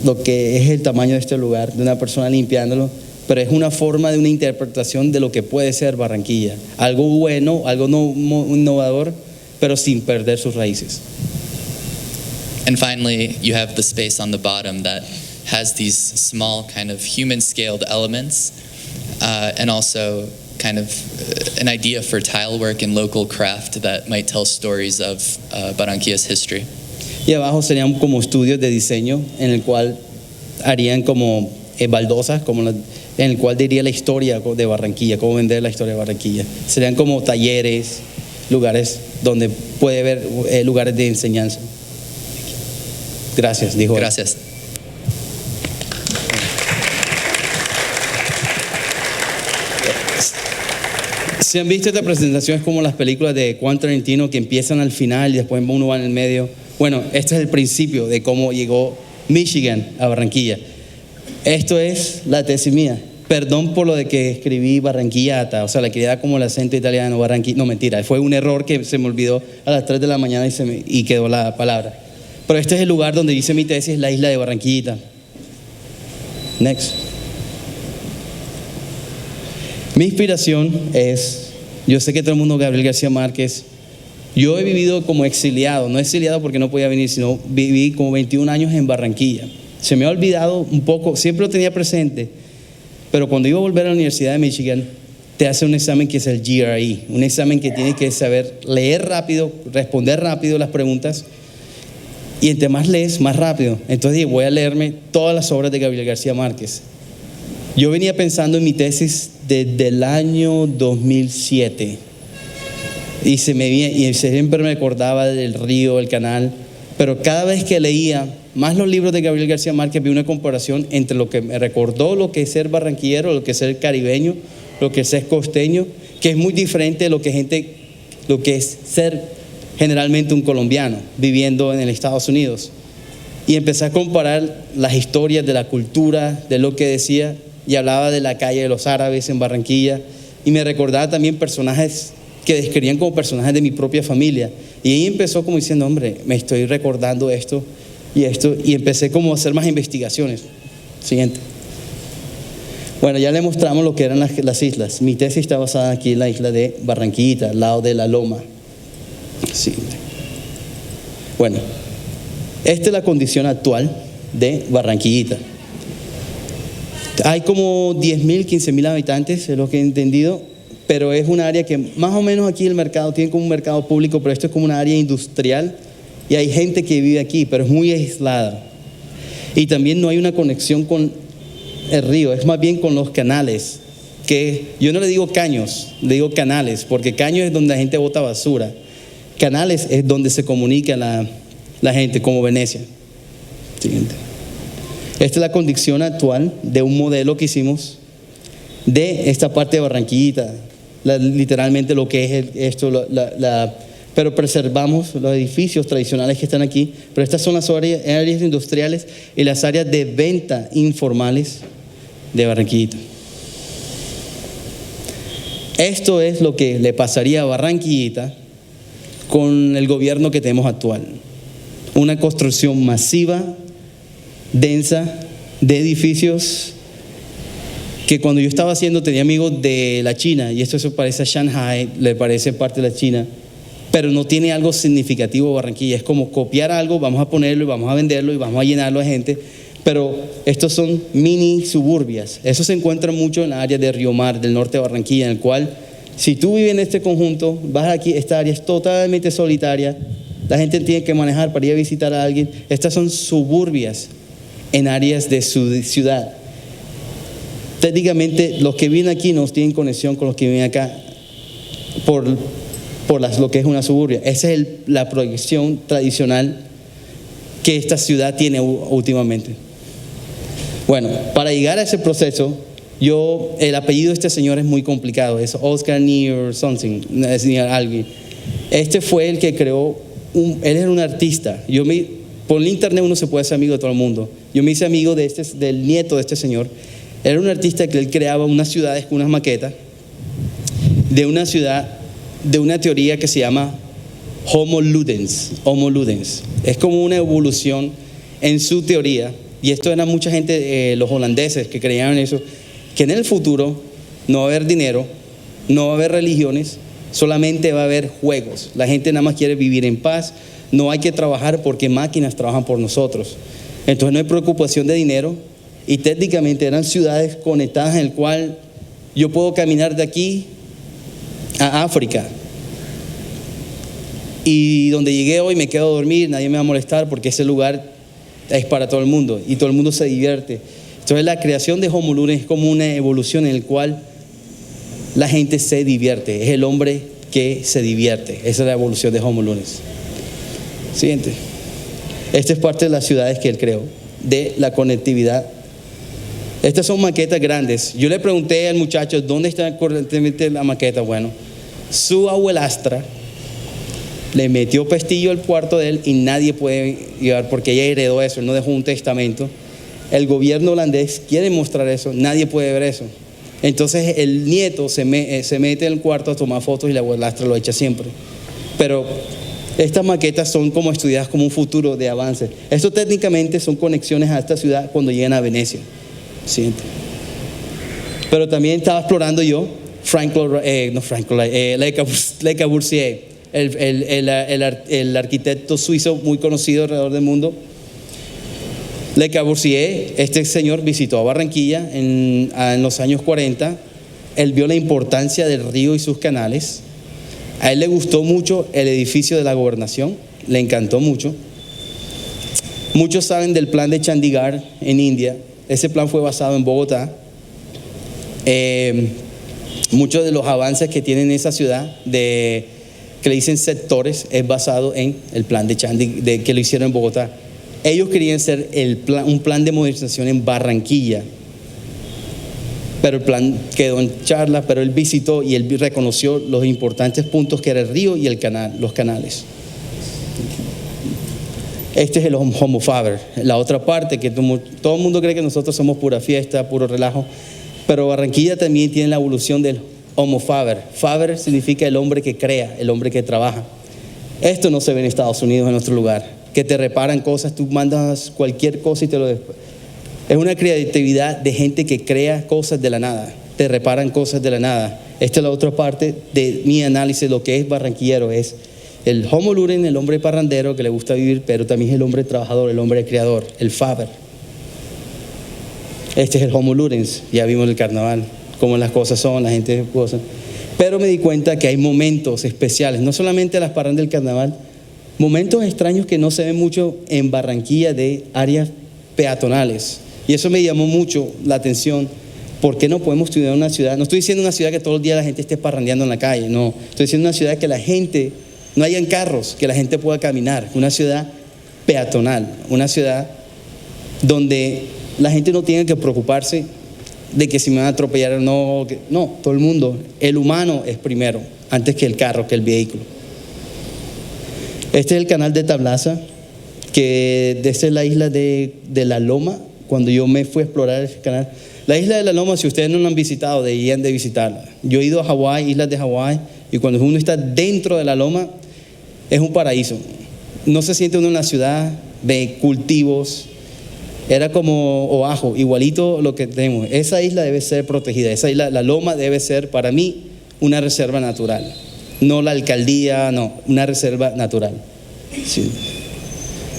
lo que es el tamaño de este lugar, de una persona limpiándolo, pero es una forma de una interpretación de lo que puede ser Barranquilla. Algo bueno, algo innovador, pero sin perder sus raíces. And finally, you have the space on the bottom that has these small kind of human-scaled elements and also kind of an idea for tile work and local craft that might tell stories of Barranquilla's history. Y abajo serían como estudios de diseño en el cual harían como baldosas, en el cual diría la historia de Barranquilla, cómo vender la historia de Barranquilla. Serían como talleres, lugares donde puede haber lugares de enseñanza. Gracias, dijo él. Gracias. Si han visto esta presentación, es como las películas de Quentin Tarantino que empiezan al final y después uno va en el medio. Bueno, este es el principio de cómo llegó Michigan a Barranquilla. Esto es la tesis mía. Perdón por lo de que escribí Barranquillata, o sea, la quería dar como el acento italiano, Barranquilla. No, mentira, fue un error que se me olvidó a las 3 de la mañana y quedó la palabra. Pero este es el lugar donde hice mi tesis, la isla de Barranquillita. Next. Mi inspiración es, yo sé que todo el mundo, Gabriel García Márquez, yo he vivido como exiliado, no exiliado porque no podía venir, sino viví como 21 años en Barranquilla. Se me ha olvidado un poco, siempre lo tenía presente, pero cuando iba a volver a la Universidad de Michigan, te hace un examen que es el GRE, un examen que tienes que saber leer rápido, responder rápido las preguntas, y entre más lees, más rápido. Entonces dije, voy a leerme todas las obras de Gabriel García Márquez. Yo venía pensando en mi tesis desde el año 2007 y siempre me acordaba del río, el canal, pero cada vez que leía más los libros de Gabriel García Márquez vi una comparación entre lo que me recordó lo que es ser barranquillero, lo que es ser caribeño, lo que es ser costeño, que es muy diferente de lo que es ser generalmente un colombiano viviendo en los Estados Unidos. Y empecé a comparar las historias de la cultura, de lo que decía, y hablaba de la calle de los árabes en Barranquilla, y me recordaba también personajes que describían como personajes de mi propia familia. Y ahí empezó como diciendo, hombre, me estoy recordando esto, y empecé como a hacer más investigaciones. Siguiente. Bueno, ya le mostramos lo que eran las islas. Mi tesis está basada aquí en la isla de Barranquillita, al lado de La Loma. Siguiente. Bueno, esta es la condición actual de Barranquillita. Hay como 10.000, 15.000 habitantes, es lo que he entendido, pero es un área que más o menos aquí el mercado tiene como un mercado público, pero esto es como una área industrial y hay gente que vive aquí, pero es muy aislada. Y también no hay una conexión con el río, es más bien con los canales, que yo no le digo caños, le digo canales, porque caños es donde la gente bota basura. Canales es donde se comunica la gente, como Venecia. Siguiente. Esta es la condición actual de un modelo que hicimos de esta parte de Barranquillita, literalmente lo que es esto, pero preservamos los edificios tradicionales que están aquí, pero estas son las áreas industriales y las áreas de venta informales de Barranquillita. Esto es lo que le pasaría a Barranquillita con el gobierno que tenemos actual. Una construcción masiva, densa, de edificios que cuando yo estaba haciendo tenía amigos de la China, y esto se parece a Shanghai, le parece parte de la China, pero no tiene algo significativo Barranquilla. Es como copiar algo, vamos a ponerlo y vamos a venderlo y vamos a llenarlo de gente, pero estos son mini suburbias. Eso se encuentra mucho en la área de Río Mar, del norte de Barranquilla, en el cual si tú vives en este conjunto, vas aquí, esta área es totalmente solitaria, la gente tiene que manejar para ir a visitar a alguien. Estas son suburbias en áreas de su ciudad. Técnicamente los que viven aquí no tienen conexión con los que viven acá por lo que es una suburbia. Esa es la proyección tradicional que esta ciudad tiene últimamente. Bueno, para llegar a ese proceso, el apellido de este señor es muy complicado, es Oscar Neer something, alguien. Este fue el que creó, él era un artista. Por internet uno se puede hacer amigo de todo el mundo. Yo me hice amigo del nieto de este señor. Era un artista que él creaba unas ciudades con unas maquetas de una ciudad, de una teoría que se llama Homo Ludens. Homo Ludens. Es como una evolución en su teoría. Y esto era mucha gente, los holandeses que creían en eso, que en el futuro no va a haber dinero, no va a haber religiones, solamente va a haber juegos. La gente nada más quiere vivir en paz, no hay que trabajar porque máquinas trabajan por nosotros. Entonces no hay preocupación de dinero y técnicamente eran ciudades conectadas en el cual yo puedo caminar de aquí a África y donde llegué hoy me quedo a dormir, nadie me va a molestar porque ese lugar es para todo el mundo y todo el mundo se divierte. Entonces la creación de Homo Ludens es como una evolución en la cual la gente se divierte, es el hombre que se divierte. Esa es la evolución de Homo Ludens. Siguiente. Esta es parte de las ciudades que él creó, de la conectividad. Estas son maquetas grandes. Yo le pregunté al muchacho, ¿dónde está correctamente la maqueta? Bueno, su abuelastra le metió pestillo al cuarto de él y nadie puede llevar porque ella heredó eso, él no dejó un testamento. El gobierno holandés quiere mostrar eso, nadie puede ver eso. Entonces el nieto se mete en el cuarto a tomar fotos y la abuelastra lo echa siempre. Pero estas maquetas son como estudiadas como un futuro de avance. Esto técnicamente son conexiones a esta ciudad cuando llegan a Venecia. Siguiente. Pero también estaba explorando yo Le Corbusier, el arquitecto suizo muy conocido alrededor del mundo. Le Corbusier, este señor visitó a Barranquilla en los años 40. Él vio la importancia del río y sus canales. A él le gustó mucho el edificio de la gobernación, le encantó mucho. Muchos saben del plan de Chandigarh en India. Ese plan fue basado en Bogotá. Muchos de los avances que tiene esa ciudad, que le dicen sectores, es basado en el plan de Chandigarh, que lo hicieron en Bogotá. Ellos querían hacer un plan de modernización en Barranquilla, pero el plan quedó en charla, pero él visitó y él reconoció los importantes puntos que era el río y los canales. Este es el Homo Faber, la otra parte que todo el mundo cree que nosotros somos pura fiesta, puro relajo, pero Barranquilla también tiene la evolución del Homo Faber. Faber significa el hombre que crea, el hombre que trabaja. Esto no se ve en Estados Unidos, en otro lugar, que te reparan cosas, tú mandas cualquier cosa y te lo... Es una creatividad de gente que crea cosas de la nada, te reparan cosas de la nada. Esta es la otra parte de mi análisis de lo que es barranquillero, es el Homo Ludens, el hombre parrandero que le gusta vivir, pero también es el hombre trabajador, el hombre creador, el Faber. Este es el Homo Ludens, ya vimos el carnaval, cómo las cosas son, la gente cosas. Pero me di cuenta que hay momentos especiales, no solamente las parrandas del carnaval, momentos extraños que no se ven mucho en Barranquilla de áreas peatonales. Y eso me llamó mucho la atención. ¿Por qué no podemos estudiar una ciudad? No estoy diciendo una ciudad que todo el día la gente esté parrandeando en la calle, no. Estoy diciendo una ciudad que la gente, no hayan carros, que la gente pueda caminar. Una ciudad peatonal, una ciudad donde la gente no tenga que preocuparse de que si me van a atropellar o no. No, todo el mundo, el humano es primero, antes que el carro, que el vehículo. Este es el canal de Tablaza, que desde la isla de La Loma, cuando yo me fui a explorar ese canal. La isla de La Loma, si ustedes no la han visitado, deberían de visitarla. Yo he ido a Hawái, islas de Hawái, y cuando uno está dentro de La Loma, es un paraíso. No se siente uno en la ciudad, ve cultivos, era como Oahu, igualito lo que tenemos. Esa isla debe ser protegida, esa isla, La Loma debe ser para mí una reserva natural. No la alcaldía, no, una reserva natural. Sí.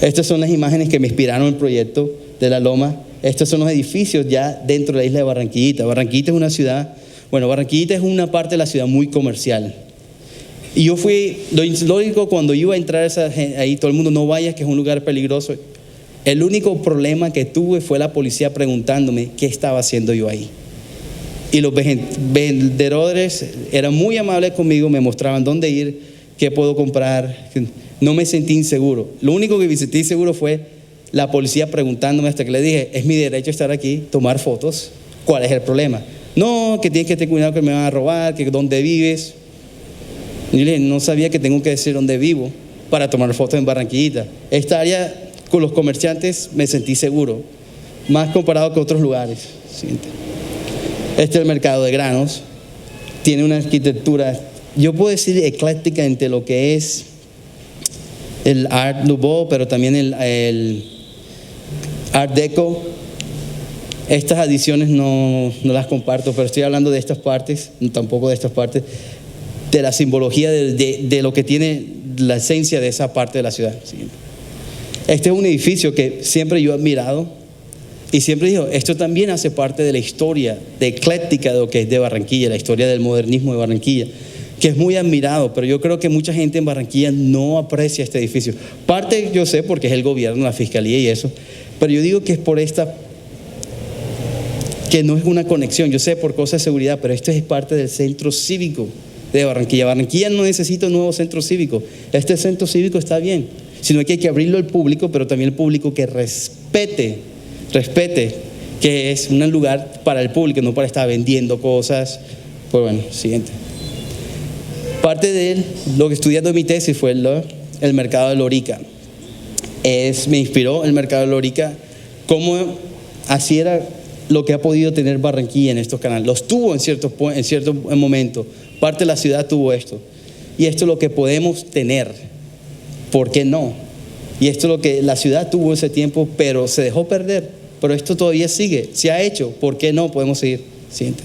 Estas son las imágenes que me inspiraron el proyecto de La Loma. Estos son los edificios ya dentro de la isla de Barranquillita. Barranquillita es una ciudad, bueno, Barranquillita es una parte de la ciudad muy comercial. Y yo fui, lógico, cuando iba a entrar ahí, todo el mundo no vayas, que es un lugar peligroso. El único problema que tuve fue la policía preguntándome qué estaba haciendo yo ahí. Y los vendedores eran muy amables conmigo, me mostraban dónde ir, qué puedo comprar. No me sentí inseguro. Lo único que me sentí inseguro fue la policía preguntándome, hasta que le dije, es mi derecho estar aquí, tomar fotos. ¿Cuál es el problema? No, que tienes que tener cuidado que me van a robar, que dónde vives. Y yo le dije, no sabía que tengo que decir dónde vivo para tomar fotos en Barranquillita. Esta área con los comerciantes me sentí seguro, más comparado que otros lugares. Siguiente. Este es el mercado de granos. Tiene una arquitectura, yo puedo decir ecléctica entre lo que es el Art Nouveau, pero también el Art Deco. Estas adiciones no las comparto, pero estoy hablando de estas partes, tampoco de estas partes, de la simbología de lo que tiene la esencia de esa parte de la ciudad. Este es un edificio que siempre yo he admirado y siempre digo, esto también hace parte de la historia de ecléctica de lo que es de Barranquilla, la historia del modernismo de Barranquilla, que es muy admirado, pero yo creo que mucha gente en Barranquilla no aprecia este edificio. Parte yo sé porque es el gobierno, la fiscalía y eso, pero yo digo que es por esta, que no es una conexión, yo sé por cosas de seguridad, pero esto es parte del centro cívico de Barranquilla. Barranquilla no necesita un nuevo centro cívico. Este centro cívico está bien, sino que hay que abrirlo al público, pero también el público que respete que es un lugar para el público, no para estar vendiendo cosas. Pues bueno, siguiente. Parte de lo que estudiando en mi tesis fue el mercado de Lorica. Me inspiró el mercado de Lorica, cómo así era lo que ha podido tener Barranquilla en estos canales. Los tuvo en cierto momento. Parte de la ciudad tuvo esto. Y esto es lo que podemos tener. ¿Por qué no? Y esto es lo que la ciudad tuvo ese tiempo, pero se dejó perder. Pero esto todavía sigue, se ha hecho. ¿Por qué no? Podemos seguir. Siguiente.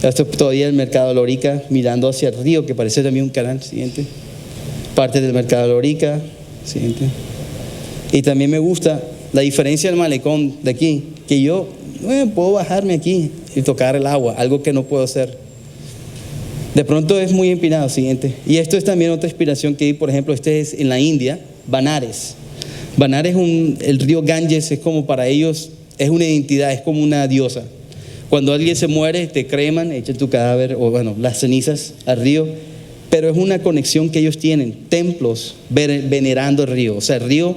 Esto es todavía el mercado de Lorica, mirando hacia el río, que parece también un canal. Siguiente. Parte del mercado de Lorica. Siguiente. Y también me gusta la diferencia del malecón de aquí, que yo puedo bajarme aquí y tocar el agua, algo que no puedo hacer. De pronto es muy empinado. Siguiente. Y esto es también otra inspiración que hay, por ejemplo, este es en la India, Banares. Banares, el río Ganges es como para ellos, es una identidad, es como una diosa. Cuando alguien se muere, te creman, echan tu cadáver, o bueno, las cenizas al río, pero es una conexión que ellos tienen, templos venerando el río. O sea, el río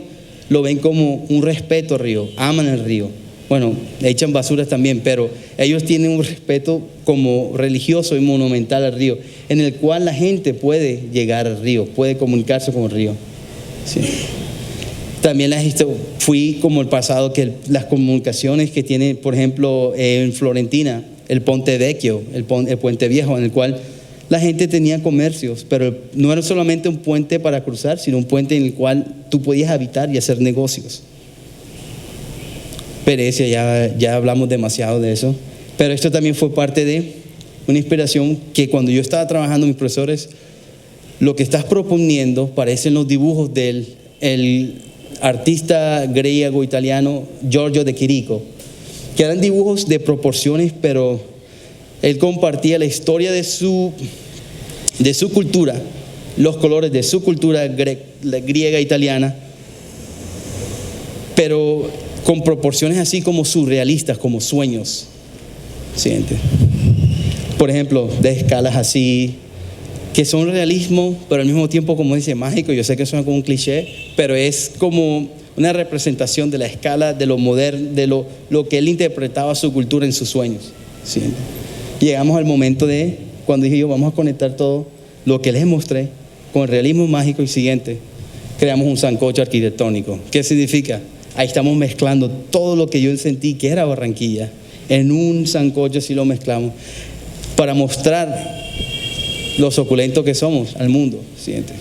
lo ven como un respeto al río, aman el río. Bueno, echan basuras también, pero ellos tienen un respeto como religioso y monumental al río, en el cual la gente puede llegar al río, puede comunicarse con el río. Sí. También fui como el pasado, que las comunicaciones que tiene, por ejemplo, en Florentina, el Ponte Vecchio, el Puente Viejo, en el cual la gente tenía comercios, pero no era solamente un puente para cruzar, sino un puente en el cual tú podías habitar y hacer negocios. Perecia, ya hablamos demasiado de eso, pero esto también fue parte de una inspiración que cuando yo estaba trabajando, mis profesores, lo que estás proponiendo parecen los dibujos del artista griego-italiano Giorgio de Chirico, que eran dibujos de proporciones, pero él compartía la historia de su cultura, los colores de su cultura griega italiana, pero con proporciones así como surrealistas, como sueños. Siguiente. Por ejemplo, de escalas así, que son realismo, pero al mismo tiempo, como dice, mágico. Yo sé que suena como un cliché, pero es como una representación de la escala, de lo moderno, de lo que él interpretaba su cultura en sus sueños. Siguiente. Llegamos al momento de cuando dije yo, vamos a conectar todo lo que les mostré con el realismo mágico. Y siguiente, creamos un sancocho arquitectónico. ¿Qué significa? Ahí estamos mezclando todo lo que yo sentí que era Barranquilla en un sancocho, así lo mezclamos para mostrar los oculentos que somos al mundo. Siguiente.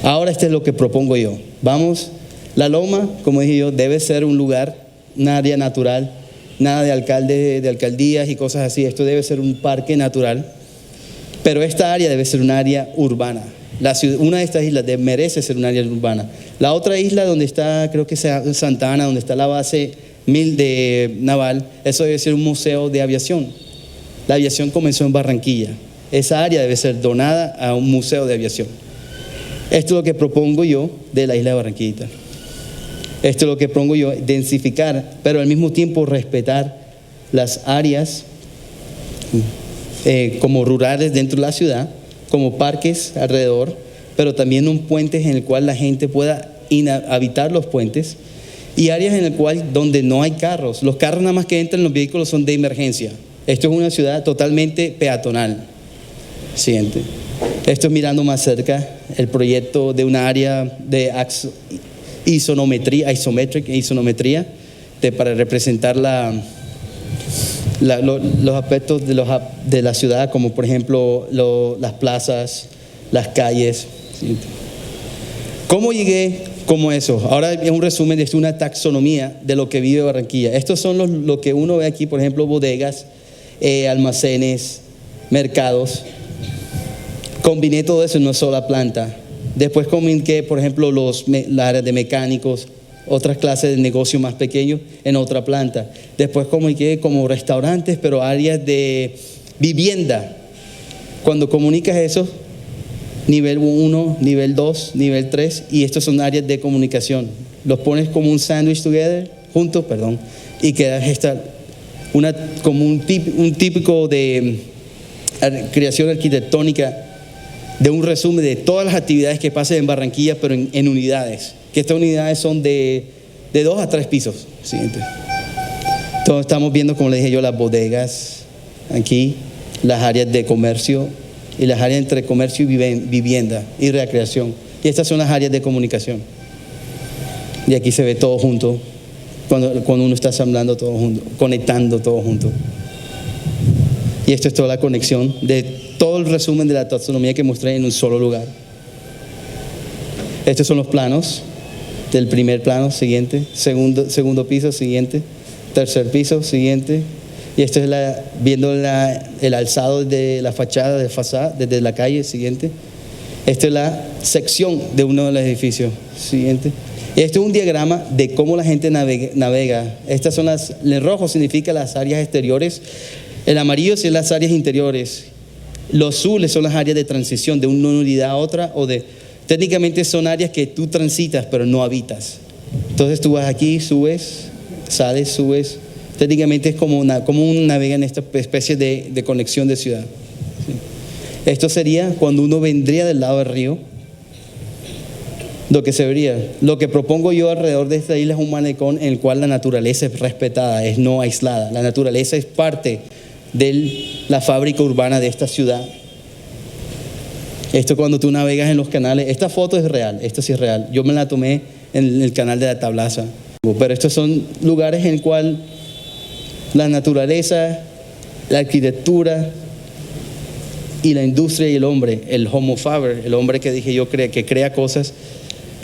Ahora este es lo que propongo yo. Vamos, la Loma, como dije yo, debe ser un lugar, un área natural, nada de alcaldías y cosas así. Esto debe ser un parque natural, pero esta área debe ser un área urbana. Una de estas islas merece ser un área urbana. La otra isla donde está, creo que es Santa Ana, donde está la base naval, eso debe ser un museo de aviación. La aviación comenzó en Barranquilla. Esa área debe ser donada a un museo de aviación. Esto es lo que propongo yo de la isla de Barranquillita. Esto es lo que propongo yo, densificar, pero al mismo tiempo respetar las áreas como rurales dentro de la ciudad, como parques alrededor, pero también un puente en el cual la gente pueda habitar los puentes, y áreas en el cual donde no hay carros. Los carros nada más que entran, los vehículos son de emergencia. Esto es una ciudad totalmente peatonal. Siguiente. Esto es mirando más cerca el proyecto de una área de isonometría para representar los aspectos de la ciudad, como por ejemplo las plazas, las calles. Siguiente. ¿Cómo llegué como eso? Ahora es un resumen de una taxonomía de lo que vive Barranquilla. Estos son lo que uno ve aquí, por ejemplo, bodegas, almacenes, mercados. Combiné todo eso en una sola planta. Después combiné, por ejemplo, las áreas de mecánicos, otras clases de negocio más pequeños en otra planta. Después combiné como restaurantes, pero áreas de vivienda. Cuando comunicas eso, nivel 1, nivel 2, nivel 3, y estos son áreas de comunicación. Los pones como un sándwich juntos, y queda como un típico de creación arquitectónica de un resumen de todas las actividades que pasan en Barranquilla, pero en unidades, que estas unidades son de 2 a 3 pisos. Siguiente. Entonces estamos viendo, como les dije yo, las bodegas aquí, las áreas de comercio y las áreas entre comercio y vivienda y recreación. Y estas son las áreas de comunicación. Y aquí se ve todo junto, cuando uno está asamblando todo junto, conectando todo junto. Y esto es toda la conexión de todo el resumen de la taxonomía que mostré en un solo lugar. Estos son los planos del primer plano, siguiente, segundo piso, siguiente, tercer piso, siguiente. Y esto es viendo el alzado de la fachada, desde la calle, siguiente. Esta es la sección de uno de los edificios, siguiente. Y esto es un diagrama de cómo la gente navega. Estas son el rojo significa las áreas exteriores, el amarillo son las áreas interiores, los azules son las áreas de transición de una unidad a otra, técnicamente son áreas que tú transitas pero no habitas. Entonces tú vas aquí, subes, sales, subes. Técnicamente es como un navega en esta especie de conexión de ciudad. ¿Sí? Esto sería cuando uno vendría del lado del río. Lo que se vería, lo que propongo yo alrededor de esta isla es un malecón en el cual la naturaleza es respetada, es no aislada. La naturaleza es parte de la fábrica urbana de esta ciudad. Esto cuando tú navegas en los canales, esta foto es real, esta sí es real. Yo me la tomé en el canal de la Tablaza. Pero estos son lugares en el cual la naturaleza, la arquitectura y la industria y el hombre, el homo faber, el hombre que dije yo que crea cosas,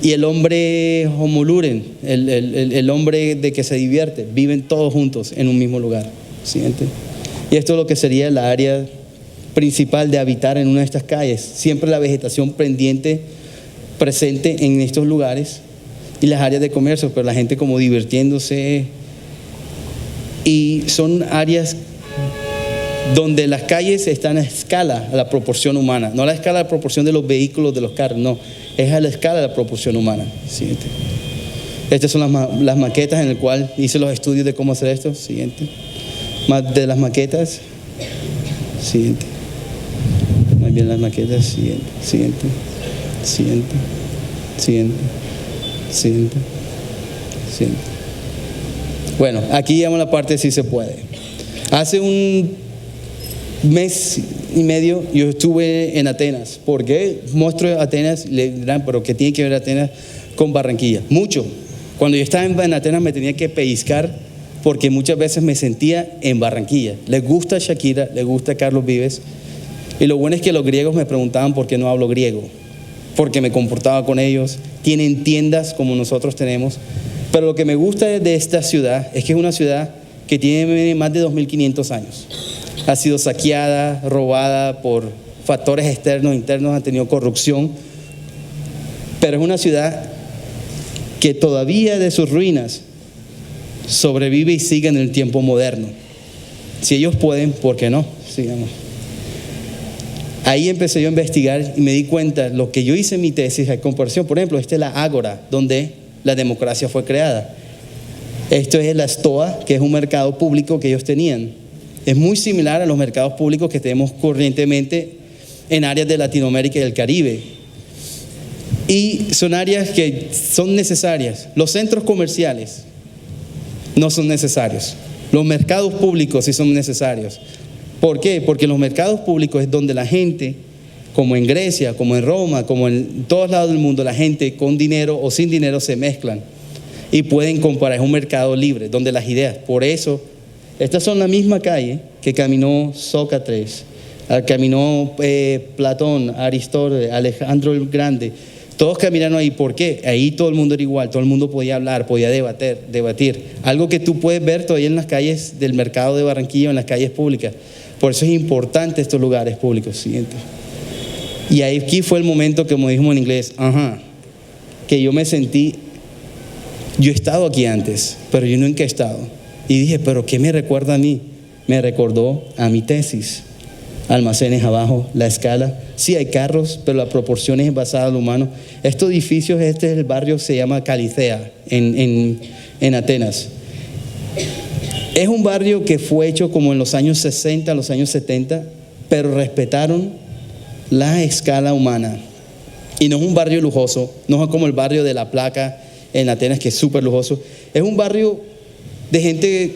y el hombre homo luren, el hombre de que se divierte, viven todos juntos en un mismo lugar. ¿Siguiente? Y esto es lo que sería la área principal de habitar en una de estas calles. Siempre la vegetación pendiente, presente en estos lugares, y las áreas de comercio, pero la gente como divirtiéndose. Y son áreas donde las calles están a escala, a la proporción humana. No a la escala, a la proporción de los vehículos, de los carros, no. Es a la escala de la proporción humana. Siguiente. Estas son las maquetas en las cuales hice los estudios de cómo hacer esto. Siguiente. Más de las maquetas. Siguiente. Más bien las maquetas. Siguiente. Siguiente. Siguiente. Siguiente. Siguiente. Siguiente. Bueno, aquí llegamos a la parte de si se puede. Hace un mes y medio yo estuve en Atenas. ¿Por qué muestro Atenas? Le dirán, pero ¿qué tiene que ver Atenas con Barranquilla? Mucho. Cuando yo estaba en Atenas me tenía que pellizcar porque muchas veces me sentía en Barranquilla. Les gusta Shakira, les gusta Carlos Vives. Y lo bueno es que los griegos me preguntaban por qué no hablo griego. Porque me comportaba con ellos. Tienen tiendas como nosotros tenemos. Pero lo que me gusta de esta ciudad es que es una ciudad que tiene más de 2.500 años. Ha sido saqueada, robada por factores externos, internos, han tenido corrupción. Pero es una ciudad que todavía de sus ruinas sobrevive y sigue en el tiempo moderno. Si ellos pueden, ¿por qué no? Sigamos. Ahí empecé yo a investigar y me di cuenta, lo que yo hice en mi tesis, en comparación, por ejemplo, esta es la Ágora, donde la democracia fue creada. Esto es la Stoa, que es un mercado público que ellos tenían. Es muy similar a los mercados públicos que tenemos corrientemente en áreas de Latinoamérica y del Caribe. Y son áreas que son necesarias. Los centros comerciales no son necesarios. Los mercados públicos sí son necesarios. ¿Por qué? Porque los mercados públicos es donde la gente, como en Grecia, como en Roma, como en todos lados del mundo, la gente con dinero o sin dinero se mezclan y pueden comparar. Es un mercado libre, donde las ideas. Por eso, estas son la misma calle que caminó Sócrates, caminó Platón, Aristóteles, Alejandro el Grande. Todos caminaron ahí. ¿Por qué? Ahí todo el mundo era igual, todo el mundo podía hablar, podía debatir. Algo que tú puedes ver todavía en las calles del mercado de Barranquilla, en las calles públicas. Por eso es importante estos lugares públicos. Siguiente. Y aquí fue el momento, como dijimos en inglés, que yo me sentí, yo he estado aquí antes, pero yo nunca he estado. Y dije, ¿pero qué me recuerda a mí? Me recordó a mi tesis. Almacenes abajo, la escala. Sí hay carros, pero la proporción es basada en lo humano. Estos edificios, este es el barrio, se llama Calicea, en Atenas. Es un barrio que fue hecho como en los años 60, los años 70, pero respetaron la escala humana. Y no es un barrio lujoso, no es como el barrio de La Placa en Atenas, que es súper lujoso. Es un barrio de gente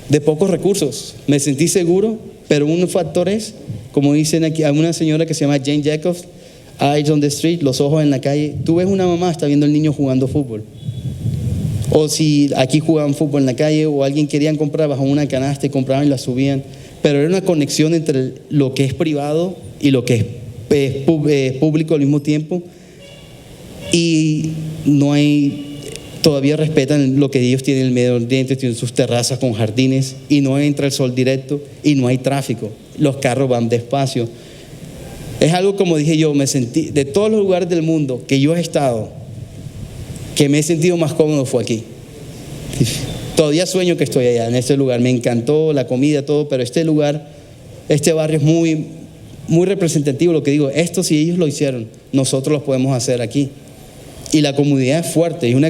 de pocos recursos. Me sentí seguro, pero un factor es, como dicen aquí, hay una señora que se llama Jane Jacobs, Eyes on the Street, los ojos en la calle. Tú ves una mamá, está viendo al niño jugando fútbol. O si aquí jugaban fútbol en la calle, o alguien querían comprar bajo una canasta y compraban y la subían. Pero era una conexión entre lo que es privado y lo que es público al mismo tiempo. Y no hay, todavía respetan lo que ellos tienen en el medio ambiente, tienen sus terrazas con jardines, y no entra el sol directo y no hay tráfico. Los carros van despacio. Es algo, como dije yo, me sentí, de todos los lugares del mundo que yo he estado, que me he sentido más cómodo fue aquí. Todavía sueño que estoy allá, en este lugar. Me encantó la comida, todo, pero este lugar, este barrio es muy, muy representativo. Lo que digo, esto si ellos lo hicieron, nosotros lo podemos hacer aquí. Y la comunidad es fuerte, es una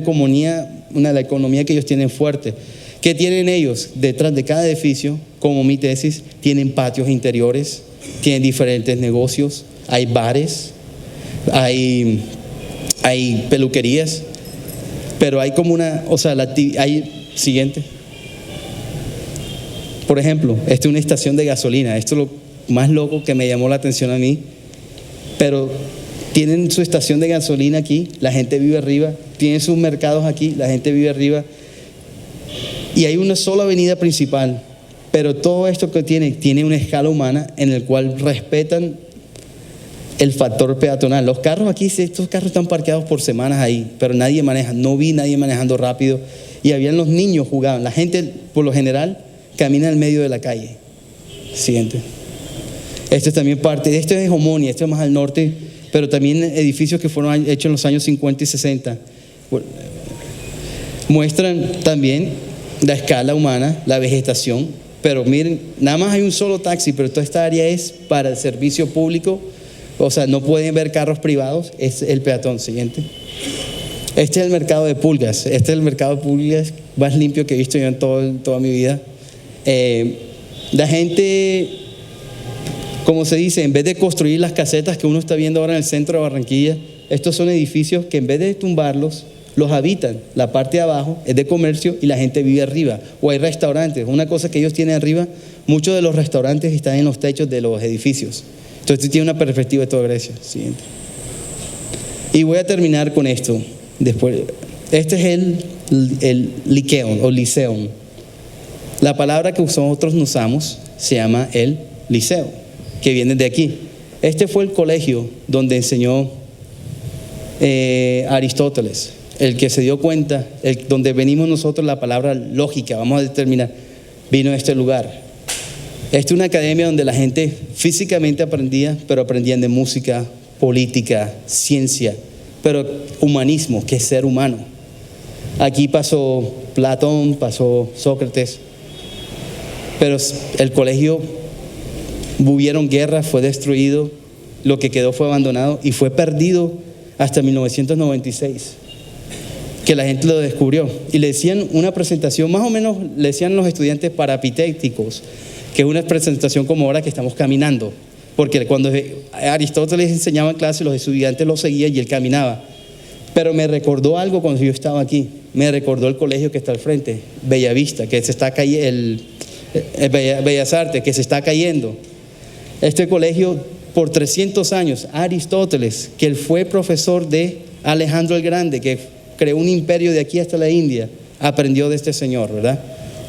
la economía que ellos tienen fuerte. ¿Qué tienen ellos? Detrás de cada edificio, como mi tesis, tienen patios interiores, tienen diferentes negocios, hay bares, hay peluquerías, pero hay como hay siguiente. Por ejemplo, esta es una estación de gasolina. Esto es lo más loco que me llamó la atención a mí. Pero tienen su estación de gasolina aquí, la gente vive arriba. Tienen sus mercados aquí, la gente vive arriba. Y hay una sola avenida principal. Pero todo esto que tiene una escala humana en el cual respetan el factor peatonal. Los carros aquí, estos carros están parqueados por semanas ahí, pero nadie maneja. No vi nadie manejando rápido. Y habían los niños jugaban. La gente, por lo general, camina en el medio de la calle. Siguiente. Esto es también parte, esto es Homonia, esto es más al norte, pero también edificios que fueron hechos en los años 50 y 60. Muestran también la escala humana, la vegetación. Pero miren, nada más hay un solo taxi, pero toda esta área es para el servicio público. O sea, no pueden ver carros privados, es el peatón. Siguiente. Este es el mercado de pulgas. Este es el mercado de pulgas más limpio que he visto yo en toda mi vida. La gente, como se dice, en vez de construir las casetas que uno está viendo ahora en el centro de Barranquilla, estos son edificios que en vez de tumbarlos, los habitan. La parte de abajo es de comercio y la gente vive arriba. O hay restaurantes. Una cosa que ellos tienen arriba, muchos de los restaurantes están en los techos de los edificios. Entonces tiene una perspectiva de toda Grecia. Siguiente. Y voy a terminar con esto. Después, este es el Lyceon o Liceum. La palabra que nosotros usamos se llama el liceo, que viene de aquí. Este fue el colegio donde enseñó Aristóteles, el que se dio cuenta, donde venimos nosotros, la palabra lógica, vamos a determinar, vino de este lugar. Esta es una academia donde la gente físicamente aprendía, pero aprendían de música, política, ciencia, pero humanismo, que es ser humano. Aquí pasó Platón, pasó Sócrates, pero el colegio, hubieron guerras, fue destruido, lo que quedó fue abandonado y fue perdido hasta 1996, que la gente lo descubrió. Y le decían una presentación, más o menos le decían los estudiantes parapitéticos, que es una presentación como ahora que estamos caminando, porque cuando Aristóteles enseñaba en clase, los estudiantes lo seguían y él caminaba. Pero me recordó algo cuando yo estaba aquí, me recordó el colegio que está al frente, Bellavista, que se está cayendo, Bellas Artes, que se está cayendo. Este colegio por 300 años, Aristóteles, que él fue profesor de Alejandro el Grande, que creó un imperio de aquí hasta la India, aprendió de este señor, ¿verdad?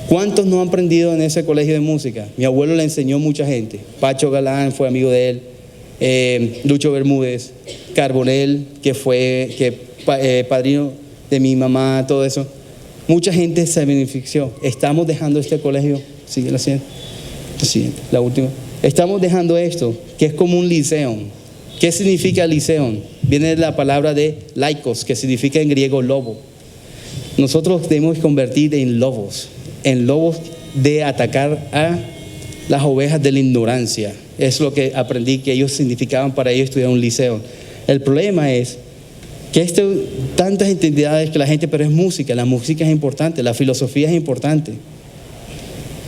¿Cuántos no han aprendido en ese colegio de música? Mi abuelo le enseñó a mucha gente. Pacho Galán fue amigo de él, Lucho Bermúdez, Carbonell, que fue padrino de mi mamá, todo eso. Mucha gente se benefició. Estamos dejando este colegio, sigue la siguiente, la última. Estamos dejando esto, que es como un liceum. ¿Qué significa liceum? Viene de la palabra de laikos, que significa en griego lobo. Nosotros debemos convertir en lobos de atacar a las ovejas de la ignorancia. Es lo que aprendí que ellos significaban para ellos estudiar un liceo. El problema es que tantas entidades que la gente, pero es música, la música es importante, la filosofía es importante.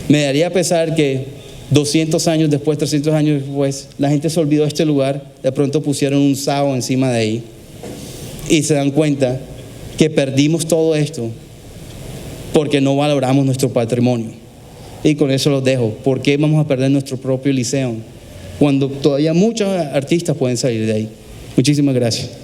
Me daría pesar que 200 años después, 300 años después, la gente se olvidó de este lugar, de pronto pusieron un sao encima de ahí y se dan cuenta que perdimos todo esto porque no valoramos nuestro patrimonio. Y con eso los dejo. ¿Por qué vamos a perder nuestro propio liceo cuando todavía muchos artistas pueden salir de ahí? Muchísimas gracias.